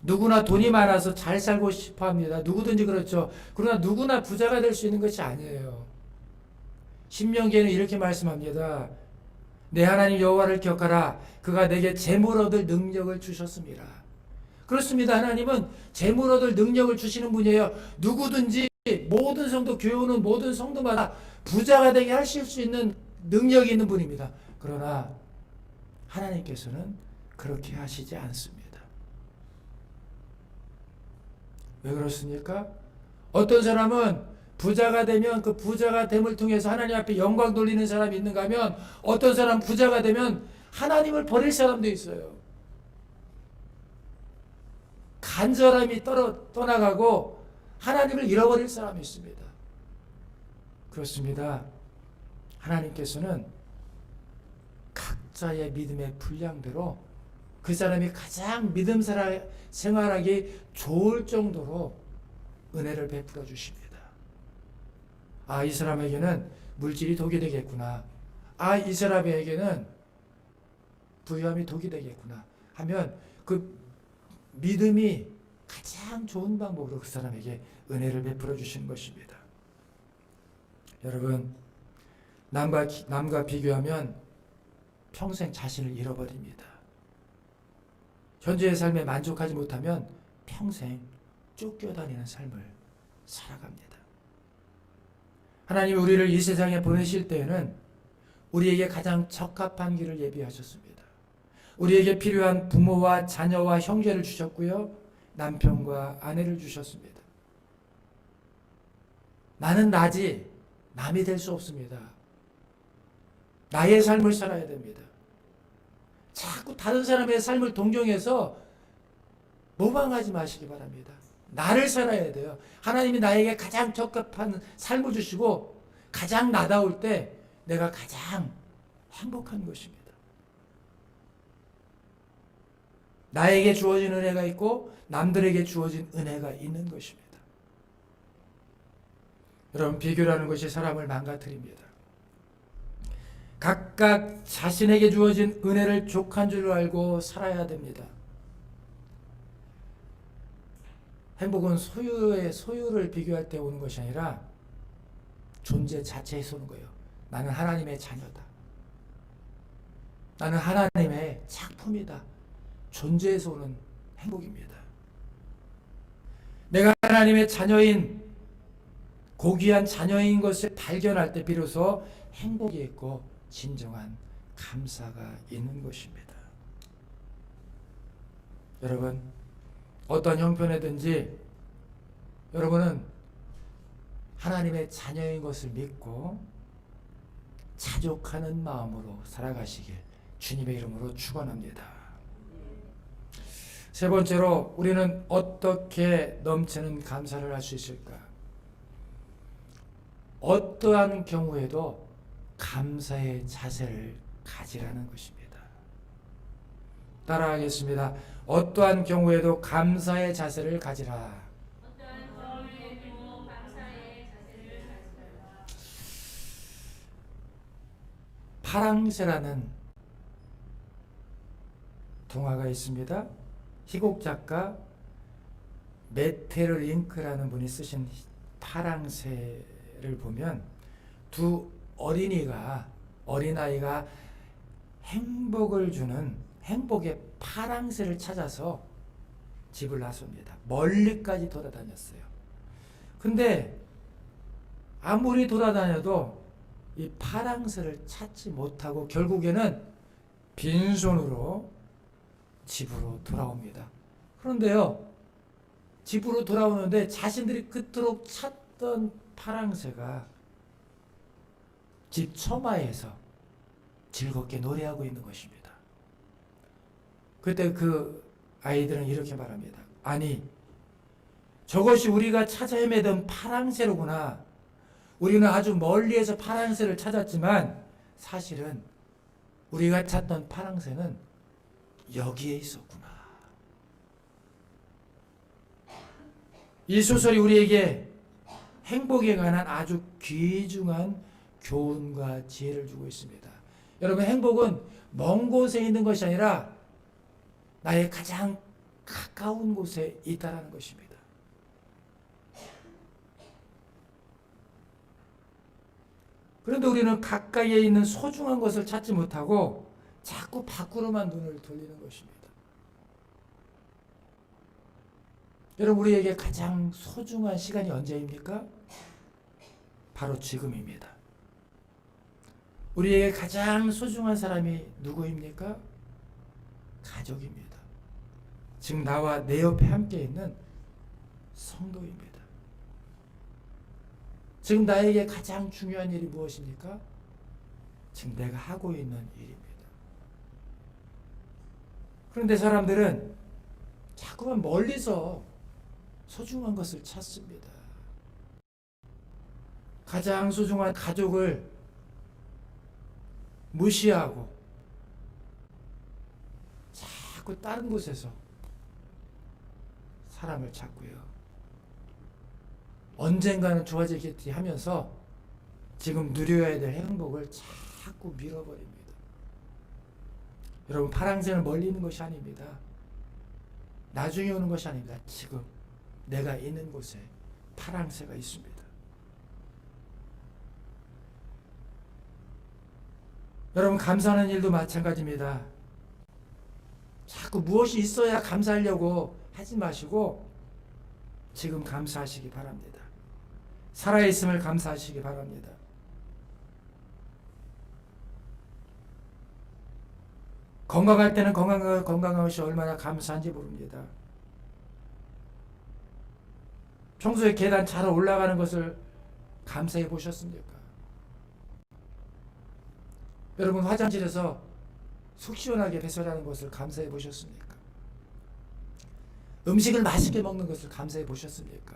누구나 돈이 많아서 잘 살고 싶어 합니다. 누구든지 그렇죠. 그러나 누구나 부자가 될 수 있는 것이 아니에요. 신명기에는 이렇게 말씀합니다. 내 하나님 여호와를 기억하라. 그가 내게 재물 얻을 능력을 주셨습니다. 그렇습니다. 하나님은 재물 얻을 능력을 주시는 분이에요. 누구든지 모든 성도, 교회 오는 모든 성도마다 부자가 되게 하실 수 있는 능력이 있는 분입니다. 그러나 하나님께서는 그렇게 하시지 않습니다. 왜 그렇습니까? 어떤 사람은 부자가 되면 그 부자가 됨을 통해서 하나님 앞에 영광 돌리는 사람이 있는가 하면 어떤 사람 부자가 되면 하나님을 버릴 사람도 있어요. 간절함이 떠나가고 하나님을 잃어버릴 사람이 있습니다. 그렇습니다. 하나님께서는 각자의 믿음의 분량대로 그 사람이 가장 믿음 생활하기 좋을 정도로 은혜를 베풀어 주십니다. 아, 이 사람에게는 물질이 독이 되겠구나. 아, 이 사람에게는 부유함이 독이 되겠구나 하면 그 믿음이 가장 좋은 방법으로 그 사람에게 은혜를 베풀어 주시는 것입니다. 여러분, 남과 비교하면 평생 자신을 잃어버립니다. 현재의 삶에 만족하지 못하면 평생 쫓겨다니는 삶을 살아갑니다. 하나님이 우리를 이 세상에 보내실 때에는 우리에게 가장 적합한 길을 예비하셨습니다. 우리에게 필요한 부모와 자녀와 형제를 주셨고요. 남편과 아내를 주셨습니다. 나는 나지 남이 될 수 없습니다. 나의 삶을 살아야 됩니다. 자꾸 다른 사람의 삶을 동경해서 모방하지 마시기 바랍니다. 나를 살아야 돼요. 하나님이 나에게 가장 적합한 삶을 주시고 가장 나다울 때 내가 가장 행복한 것입니다. 나에게 주어진 은혜가 있고 남들에게 주어진 은혜가 있는 것입니다. 여러분, 비교라는 것이 사람을 망가뜨립니다. 각각 자신에게 주어진 은혜를 족한 줄 알고 살아야 됩니다. 행복은 소유를 비교할 때 오는 것이 아니라 존재 자체에서 오는 거예요. 나는 하나님의 자녀다. 나는 하나님의 작품이다. 존재에서 오는 행복입니다. 내가 하나님의 자녀인 고귀한 자녀인 것을 발견할 때 비로소 행복이 있고 진정한 감사가 있는 것입니다. 여러분, 어떤 형편이든지 여러분은 하나님의 자녀인 것을 믿고 자족하는 마음으로 살아가시길 주님의 이름으로 축원합니다. 세 번째로 우리는 어떻게 넘치는 감사를 할 수 있을까? 어떠한 경우에도 감사의 자세를 가지라는 것입니다. 따라하겠습니다. 어떠한 경우에도 감사의 자세를 가지라. 파랑새라는 동화가 있습니다. 희곡 작가 메테르 링크라는 분이 쓰신 파랑새를 보면 두 어린아이가 행복을 주는 행복의 파랑새를 찾아서 집을 나섭니다. 멀리까지 돌아다녔어요. 근데 아무리 돌아다녀도 이 파랑새를 찾지 못하고 결국에는 빈손으로 집으로 돌아옵니다. 그런데요, 집으로 돌아오는데 자신들이 그토록 찾던 파랑새가 집 처마에서 즐겁게 노래하고 있는 것입니다. 그때 그 아이들은 이렇게 말합니다. 아니, 저것이 우리가 찾아 헤매던 파랑새로구나. 우리는 아주 멀리에서 파랑새를 찾았지만 사실은 우리가 찾던 파랑새는 여기에 있었구나. 이 소설이 우리에게 행복에 관한 아주 귀중한 교훈과 지혜를 주고 있습니다. 여러분, 행복은 먼 곳에 있는 것이 아니라 나의 가장 가까운 곳에 있다라는 것입니다. 그런데 우리는 가까이에 있는 소중한 것을 찾지 못하고 자꾸 밖으로만 눈을 돌리는 것입니다. 여러분, 우리에게 가장 소중한 시간이 언제입니까? 바로 지금입니다. 우리에게 가장 소중한 사람이 누구입니까? 가족입니다. 지금 나와 내 옆에 함께 있는 성도입니다. 지금 나에게 가장 중요한 일이 무엇입니까? 지금 내가 하고 있는 일입니다. 그런데 사람들은 자꾸만 멀리서 소중한 것을 찾습니다. 가장 소중한 가족을 무시하고 자꾸 다른 곳에서 사람을 찾고요. 언젠가는 좋아지겠지 하면서 지금 누려야 될 행복을 자꾸 밀어버립니다. 여러분, 파랑새는 멀리 있는 것이 아닙니다. 나중에 오는 것이 아닙니다. 지금 내가 있는 곳에 파랑새가 있습니다. 여러분, 감사하는 일도 마찬가지입니다. 자꾸 무엇이 있어야 감사하려고 하지 마시고 지금 감사하시기 바랍니다. 살아있음을 감사하시기 바랍니다. 건강할 때는 건강한 것이 얼마나 감사한지 모릅니다. 평소에 계단 잘 올라가는 것을 감사해 보셨습니까? 여러분, 화장실에서 속 시원하게 배설하는 것을 감사해 보셨습니까? 음식을 맛있게 먹는 것을 감사해 보셨습니까?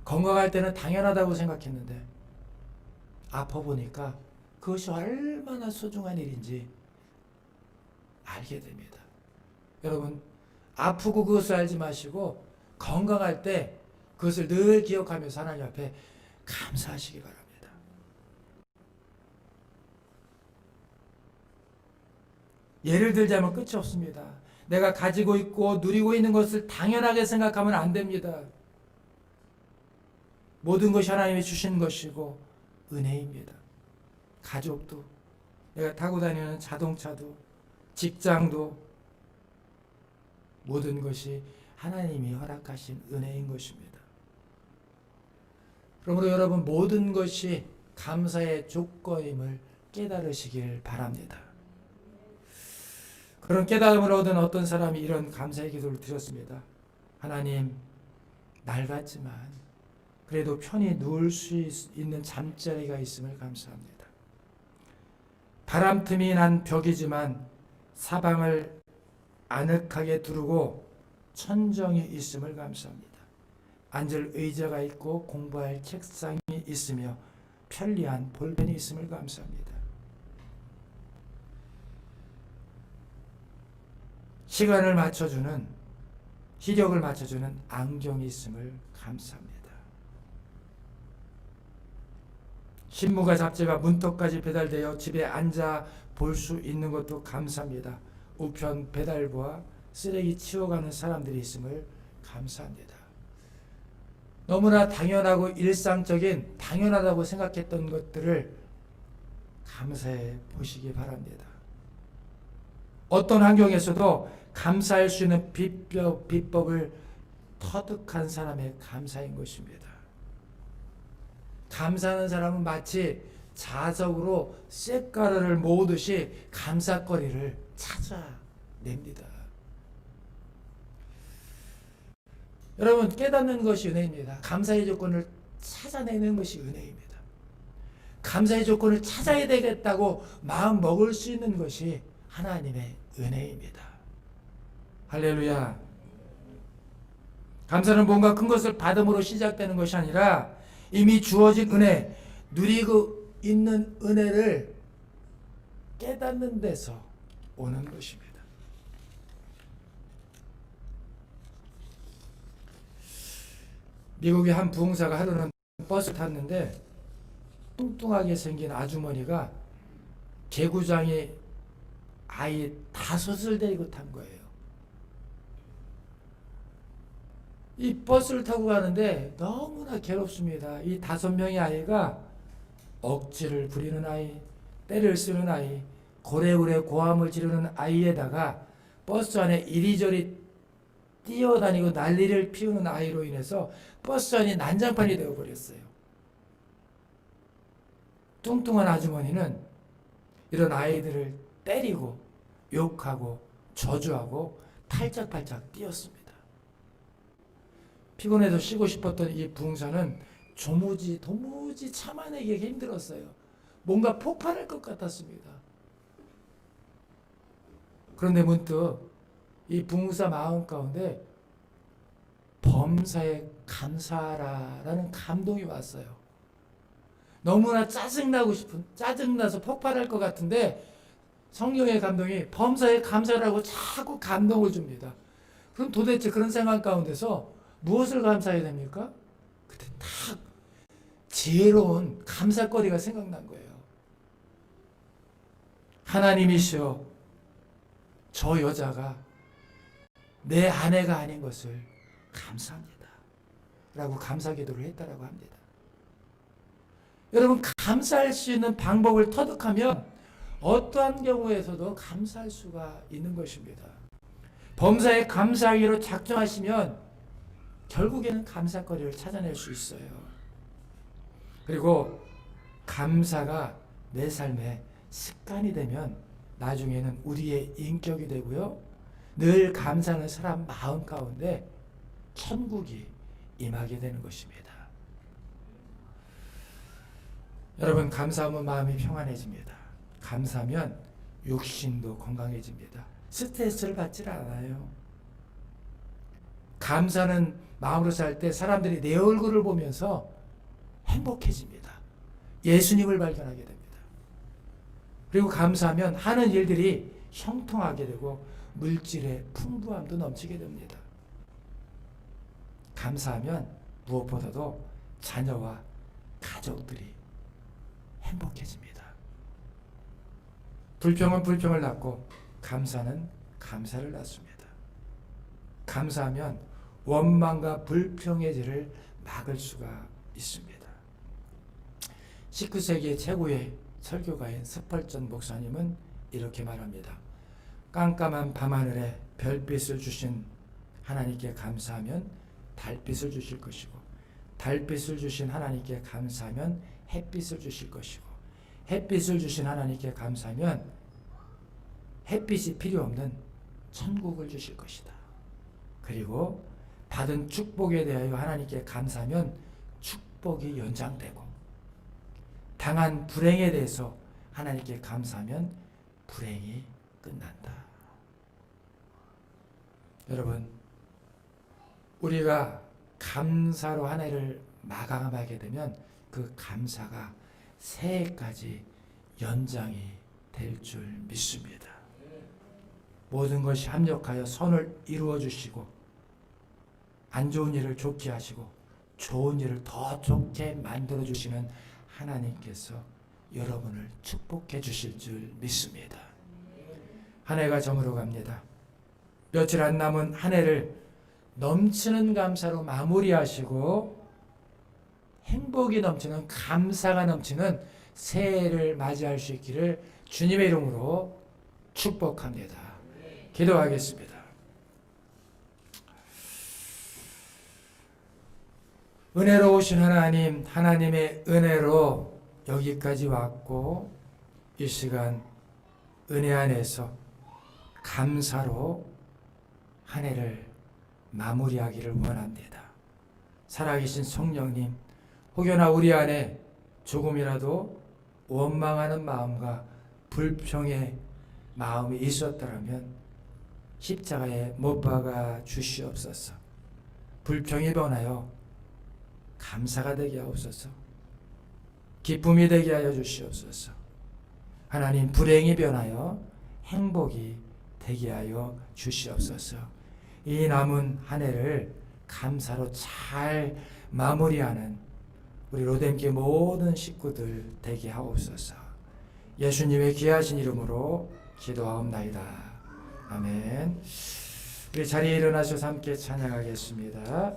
건강할 때는 당연하다고 생각했는데 아파 보니까 그것이 얼마나 소중한 일인지 알게 됩니다. 여러분, 아프고 그것을 알지 마시고 건강할 때 그것을 늘 기억하면서 하나님 앞에 감사하시기 바랍니다. 예를 들자면 끝이 없습니다. 내가 가지고 있고 누리고 있는 것을 당연하게 생각하면 안 됩니다. 모든 것이 하나님이 주신 것이고 은혜입니다. 가족도, 내가 타고 다니는 자동차도, 직장도, 모든 것이 하나님이 허락하신 은혜인 것입니다. 그러므로 여러분 모든 것이 감사의 조건임을 깨달으시길 바랍니다. 그런 깨달음을 얻은 어떤 사람이 이런 감사의 기도를 드렸습니다. 하나님, 낡았지만 그래도 편히 누울 수 있는 잠자리가 있음을 감사합니다. 바람틈이 난 벽이지만 사방을 아늑하게 두르고 천정이 있음을 감사합니다. 앉을 의자가 있고 공부할 책상이 있으며 편리한 볼펜이 있음을 감사합니다. 시간을 맞춰주는, 시력을 맞춰주는 안경이 있음을 감사합니다. 신문과 잡지가 문턱까지 배달되어 집에 앉아 볼 수 있는 것도 감사합니다. 우편 배달부와 쓰레기 치워가는 사람들이 있음을 감사합니다. 너무나 당연하고 일상적인, 당연하다고 생각했던 것들을 감사해 보시기 바랍니다. 어떤 환경에서도 감사할 수 있는 비법을 터득한 사람의 감사인 것입니다. 감사하는 사람은 마치 자석으로 쇳가루를 모으듯이 감사거리를 찾아냅니다. 여러분, 깨닫는 것이 은혜입니다. 감사의 조건을 찾아내는 것이 은혜입니다. 감사의 조건을 찾아야 되겠다고 마음 먹을 수 있는 것이 하나님의 은혜입니다. 할렐루야. 감사는 뭔가 큰 것을 받음으로 시작되는 것이 아니라 이미 주어진 은혜, 누리고 있는 은혜를 깨닫는 데서 오는 것입니다. 미국의 한 부흥사가 하루는 버스 탔는데 뚱뚱하게 생긴 아주머니가 개구장에 아이 5을 데리고 탄 거예요. 이 버스를 타고 가는데 너무나 괴롭습니다. 이 5명의 아이가 억지를 부리는 아이, 때를 쓰는 아이, 고래고래 고함을 지르는 아이에다가 버스 안에 이리저리 뛰어다니고 난리를 피우는 아이로 인해서 버스 안이 난장판이 되어버렸어요. 뚱뚱한 아주머니는 이런 아이들을 때리고 욕하고 저주하고 팔짝팔짝 뛰었습니다. 피곤해서 쉬고 싶었던 이 부흥사는 도무지 참아내기가 힘들었어요. 뭔가 폭발할 것 같았습니다. 그런데 문득 이 부흥사 마음 가운데 범사에 감사하라라는 감동이 왔어요. 너무나 짜증나서 폭발할 것 같은데 성령의 감동이 범사에 감사라고 자꾸 감동을 줍니다. 그럼 도대체 그런 생각 가운데서 무엇을 감사해야 됩니까? 그때 딱 지혜로운 감사거리가 생각난 거예요. 하나님이시여, 저 여자가 내 아내가 아닌 것을 감사합니다. 라고 감사 기도를 했다라고 합니다. 여러분, 감사할 수 있는 방법을 터득하면 어떠한 경우에서도 감사할 수가 있는 것입니다. 범사에 감사하기로 작정하시면 결국에는 감사거리를 찾아낼 수 있어요. 그리고 감사가 내 삶의 습관이 되면 나중에는 우리의 인격이 되고요. 늘 감사하는 사람 마음 가운데 천국이 임하게 되는 것입니다. 여러분, 감사하면 마음이 평안해집니다. 감사하면 육신도 건강해집니다. 스트레스를 받지 않아요. 감사는 마음으로 살 때 사람들이 내 얼굴을 보면서 행복해집니다. 예수님을 발견하게 됩니다. 그리고 감사하면 하는 일들이 형통하게 되고 물질의 풍부함도 넘치게 됩니다. 감사하면 무엇보다도 자녀와 가족들이 행복해집니다. 불평은 불평을 낳고 감사는 감사를 낳습니다. 감사하면 원망과 불평의 질을 막을 수가 있습니다. 19세기의 최고의 설교가인 스펄전 목사님은 이렇게 말합니다. 깜깜한 밤하늘에 별빛을 주신 하나님께 감사하면 달빛을 주실 것이고 달빛을 주신 하나님께 감사하면 햇빛을 주실 것이고, 햇빛을 주신 하나님께 감사하면 햇빛이 필요 없는 천국을 주실 것이다. 그리고 받은 축복에 대하여 하나님께 감사하면 축복이 연장되고, 당한 불행에 대해서 하나님께 감사하면 불행이 끝난다. 여러분, 우리가 감사로 한 해를 마감하게 되면 그 감사가 새해까지 연장이 될 줄 믿습니다. 모든 것이 합력하여 선을 이루어 주시고, 안 좋은 일을 좋게 하시고 좋은 일을 더 좋게 만들어 주시는 하나님께서 여러분을 축복해 주실 줄 믿습니다. 한 해가 저물어 갑니다. 며칠 안 남은 한 해를 넘치는 감사로 마무리하시고 행복이 넘치는, 감사가 넘치는 새해를 맞이할 수 있기를 주님의 이름으로 축복합니다. 기도하겠습니다. 은혜로우신 하나님, 하나님의 은혜로 여기까지 왔고, 이 시간 은혜 안에서 감사로 한 해를 마무리하기를 원합니다. 살아계신 성령님, 혹여나 우리 안에 조금이라도 원망하는 마음과 불평의 마음이 있었더라면 십자가에 못 박아 주시옵소서. 불평이 변하여 감사가 되게 하옵소서. 기쁨이 되게 하여 주시옵소서. 하나님, 불행이 변하여 행복이 되게 하여 주시옵소서. 이 남은 한 해를 감사로 잘 마무리하는 우리 로뎀교회 모든 식구들 되게 하옵소서. 예수님의 귀하신 이름으로 기도하옵나이다. 아멘. 우리 자리에 일어나셔서 함께 찬양하겠습니다.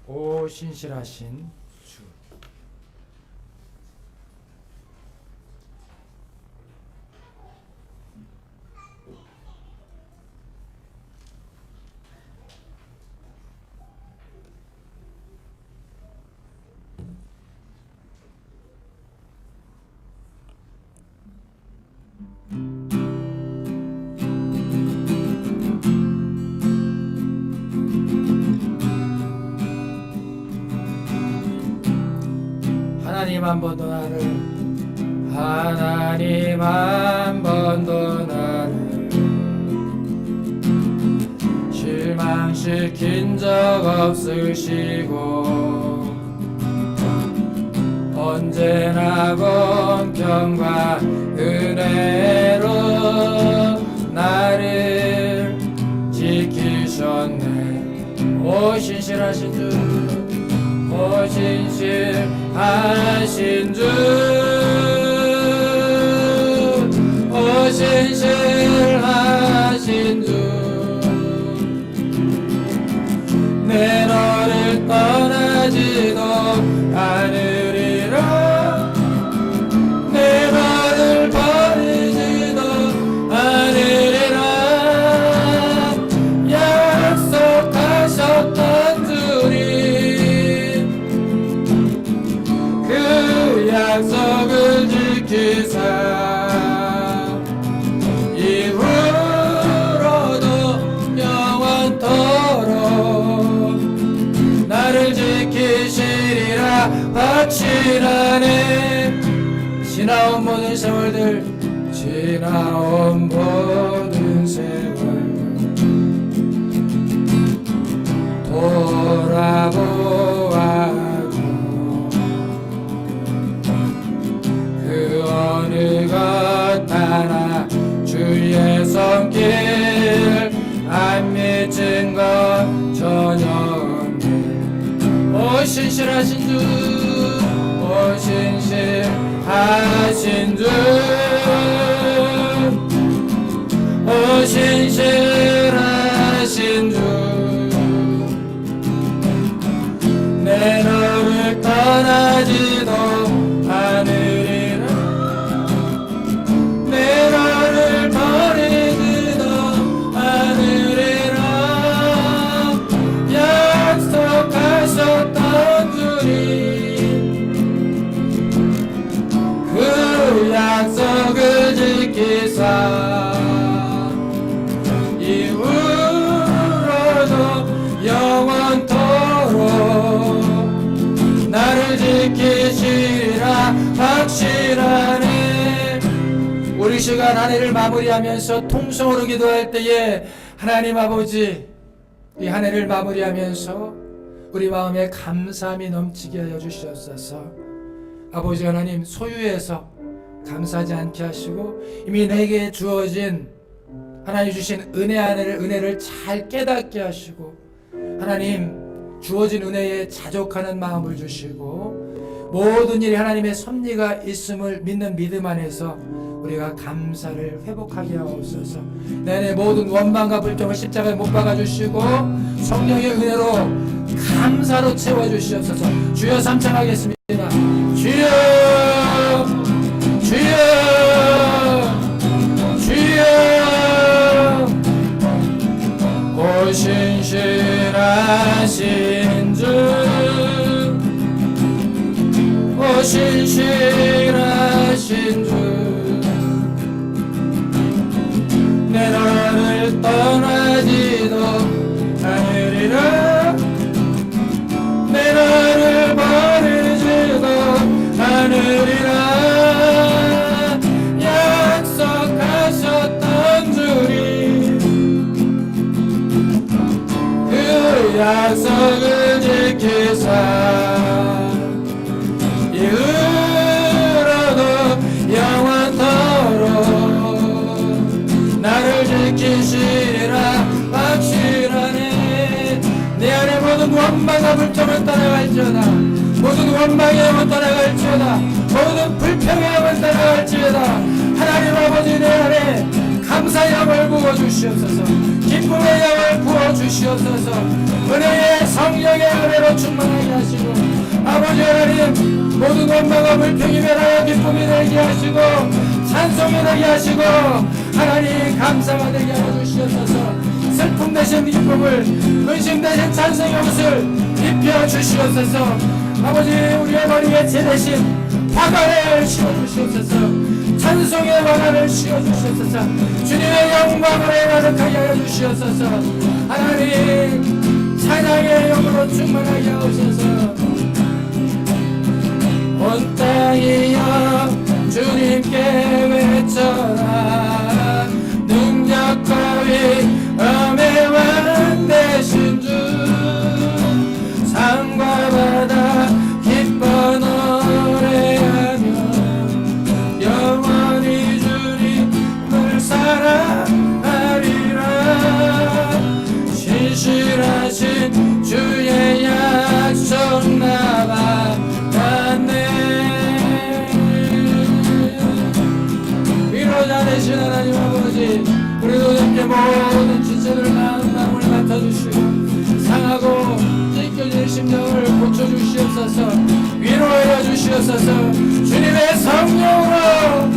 오 신실하신 주. 하나님 한 번도 나를, 하나님 한 번도 나를 실망시킨 적 없으시고, 언제나 공평과 은혜로 나를 지키셨네. 오 신실하신 주, 오 신실하신 주, 오 신실하신 주, 내 너를 떠나지도 않으리라, 내 너를 버리지도 않으리라, 약속하셨던 주님, 그 약속을 지키사 이후로도 영원토록 나를 지키시리라 확신하네. 지나온 모든 세월들, 지나온 모든 세월 돌아보아도 그 어느 것 하나 주의 손길 안 미친 것 전혀 없네. 오 신실하신 주, 오 신실하신 주, 오 신실하신 주, 내 너를 떠나지도 않으리라, 내 너를 버리지도 않으리라, 약속하셨던 지키사 이후로도 영원토록 나를 지키시리라 확실하네. 우리 시간 한 해를 마무리하면서 통성으로 기도할 때에 하나님 아버지, 이 한 해를 마무리하면서 우리 마음에 감사함이 넘치게 하여 주시옵소서. 아버지 하나님, 소유해서 감사하지 않게 하시고 이미 내게 주어진 하나님 주신 은혜를 잘 깨닫게 하시고 하나님 주어진 은혜에 자족하는 마음을 주시고 모든 일이 하나님의 섭리가 있음을 믿는 믿음 안에서 우리가 감사를 회복하게 하옵소서. 내내 모든 원망과 불평을 십자가에 못 박아주시고 성령의 은혜로 감사로 채워주시옵소서. 주여 삼창하겠습니다. 주여 주여 주여 오 신실하신 주 오 신실하신 주 내 너를 떠나지도 않으리라 내 너를 버리지도 않으리라 약속하셨던 주님 그 약속을 지키사 이후로도 영원토록 나를 지키시리라 확실하네. 내 안에 모든 원망과 불평을 떠나갈지어다 모든 원망의 영은 떠나갈지어다 모든 불평의 영은 떠나갈지어다 하나님 아버지 내 안에 감사의 영을 부어주시옵소서. 기쁨의 영을 부어주시옵소서. 은혜의 성령의 은혜로 충만하게 하시고 아버지 하나님 모든 원망과 불평이 변하여 기쁨이 되게 하시고 찬송이 되게 하시고 하나님 감사가 되게 하여 주시옵소서. 슬픔 대신 기쁨을 근심 대신 찬송의 옷을 입혀 주시옵소서. 아버지 우리의 머리에 재 대신 화관을 씌워주시옵소서. 찬송의 화관을 씌워주시옵소서. 주님의 영광을 가득하게 하여 주시옵소서. 하나님 찬양의 영으로 충만하게 하옵소서. 온 땅이여 주님께 외쳐라 능력과 위엄의 왕 되신 주 산과 바다 기뻐 노래하며 영원히 주님을 사랑하리라 신실하신 주의 약속 나가 위로자 되신 하나님 아버지 우리도 함께 모든 지체들 마음을 맡아주시고 상하고 찢겨진 심령을 고쳐주시옵소서. 위로하여 주시옵소서. 주님의 성령으로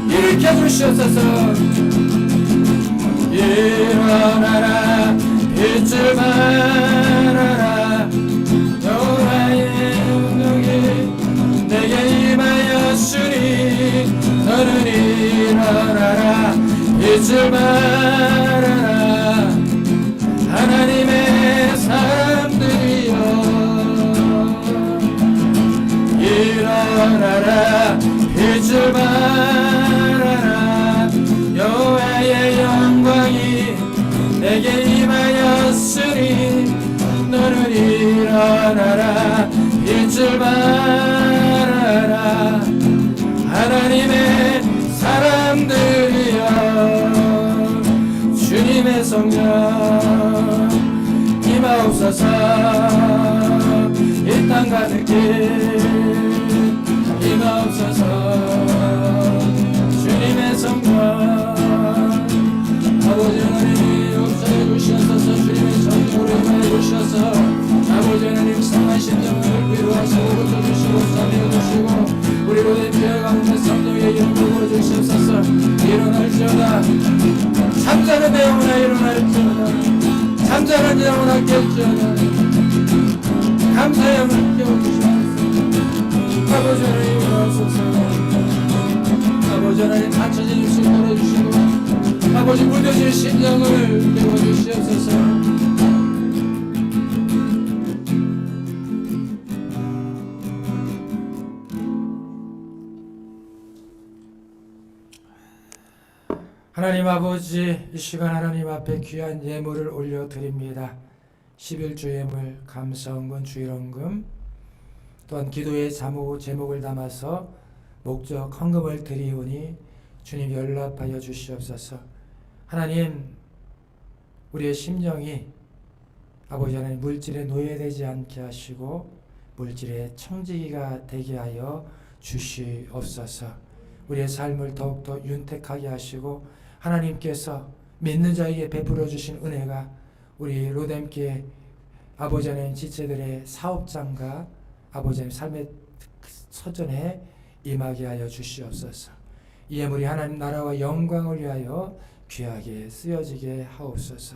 일으켜 주시옵소서. 일어나라 빛을 발하라 여호와의 능력이 내게 임하였으니 너는 일어나라 빛을 발하라 하나님의 사람들이여 일어나라 빛을 발하라 여호와의 영광이 내게 임하였으니 너는 일어나라 빛을 발하라 하나님의 사람들이여 주님의 성령 임하옵소서. 이 땅 가득히 임하옵소서. 주님의 성령 아버지 하나님 역사해 주시옵소서. 주님의 성령으로 임하여 주셔서 아버지 하나님 상한 심령을 위로하시고 고쳐주시고 살려주시고 우리 모든 죄 가운데 성령의 영을 부어주시옵소서. 일어날지어다 잠자는 내 영혼아 일어날지어다 잠자는 내 영혼아 깰지어다 감사의 영을 깨워주시옵소서. 아버지 하나님 일어나소서. 아버지 하나님 갖춰진 입술 열어주시고 아버지 무뎌진 심령을 깨워주시옵소서. 하나님 아버지, 이 시간 하나님 앞에 귀한 예물을 올려드립니다. 11주 예물, 감사헌금, 주일헌금, 또한 기도의 제목을 담아서 목적 헌금을 드리오니 주님 연락하여 주시옵소서. 하나님, 우리의 심령이 아버지 하나님 물질에 노예되지 않게 하시고 물질의 청지기가 되게 하여 주시옵소서. 우리의 삶을 더욱더 윤택하게 하시고 하나님께서 믿는 자에게 베풀어 주신 은혜가 우리 로뎀교회 아버지 하나님 지체들의 사업장과 아버지 하나님 삶의 서전에 임하게 하여 주시옵소서. 이 예물이 하나님 나라와 영광을 위하여 귀하게 쓰여지게 하옵소서.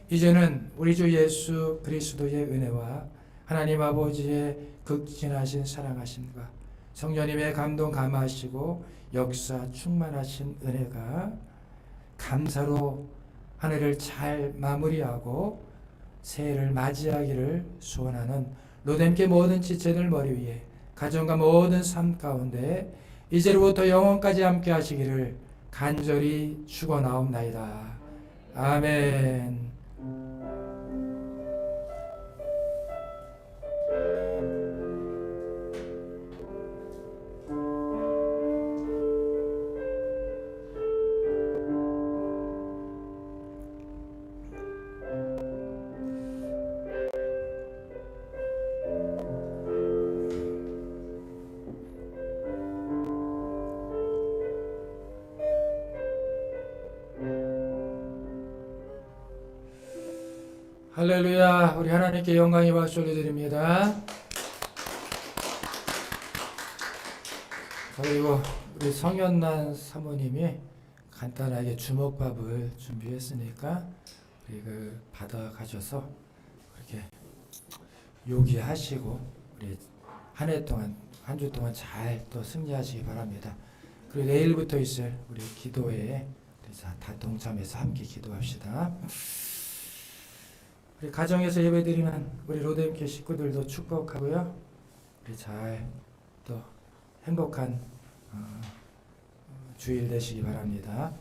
이제는 우리 주 예수 그리스도의 은혜와 하나님 아버지의 극진하신 사랑하심과 성령님의 감동 감화하시고 역사 충만하신 은혜가 감사로 한 해를 잘 마무리하고 새해를 맞이하기를 소원하는 로뎀교회 모든 지체들 머리 위에 가정과 모든 삶 가운데 이제로부터 영원까지 함께 하시기를 간절히 축원하옵나이다. 아멘. 할렐루야. 우리 하나님께 영광의 박수 올려드립니다. 그리고 우리 성현란 사모님이 간단하게 주먹밥을 준비했으니까 우리 받아가셔서 그렇게 요기하시고 우리 한 해 동안 한 주 동안 잘 또 승리하시기 바랍니다. 그리고 내일부터 있을 우리 기도회에 다 동참해서 함께 기도합시다. 우리 가정에서 예배드리는 우리 로뎀교회 식구들도 축복하고요. 우리 잘 또 행복한 주일 되시기 바랍니다.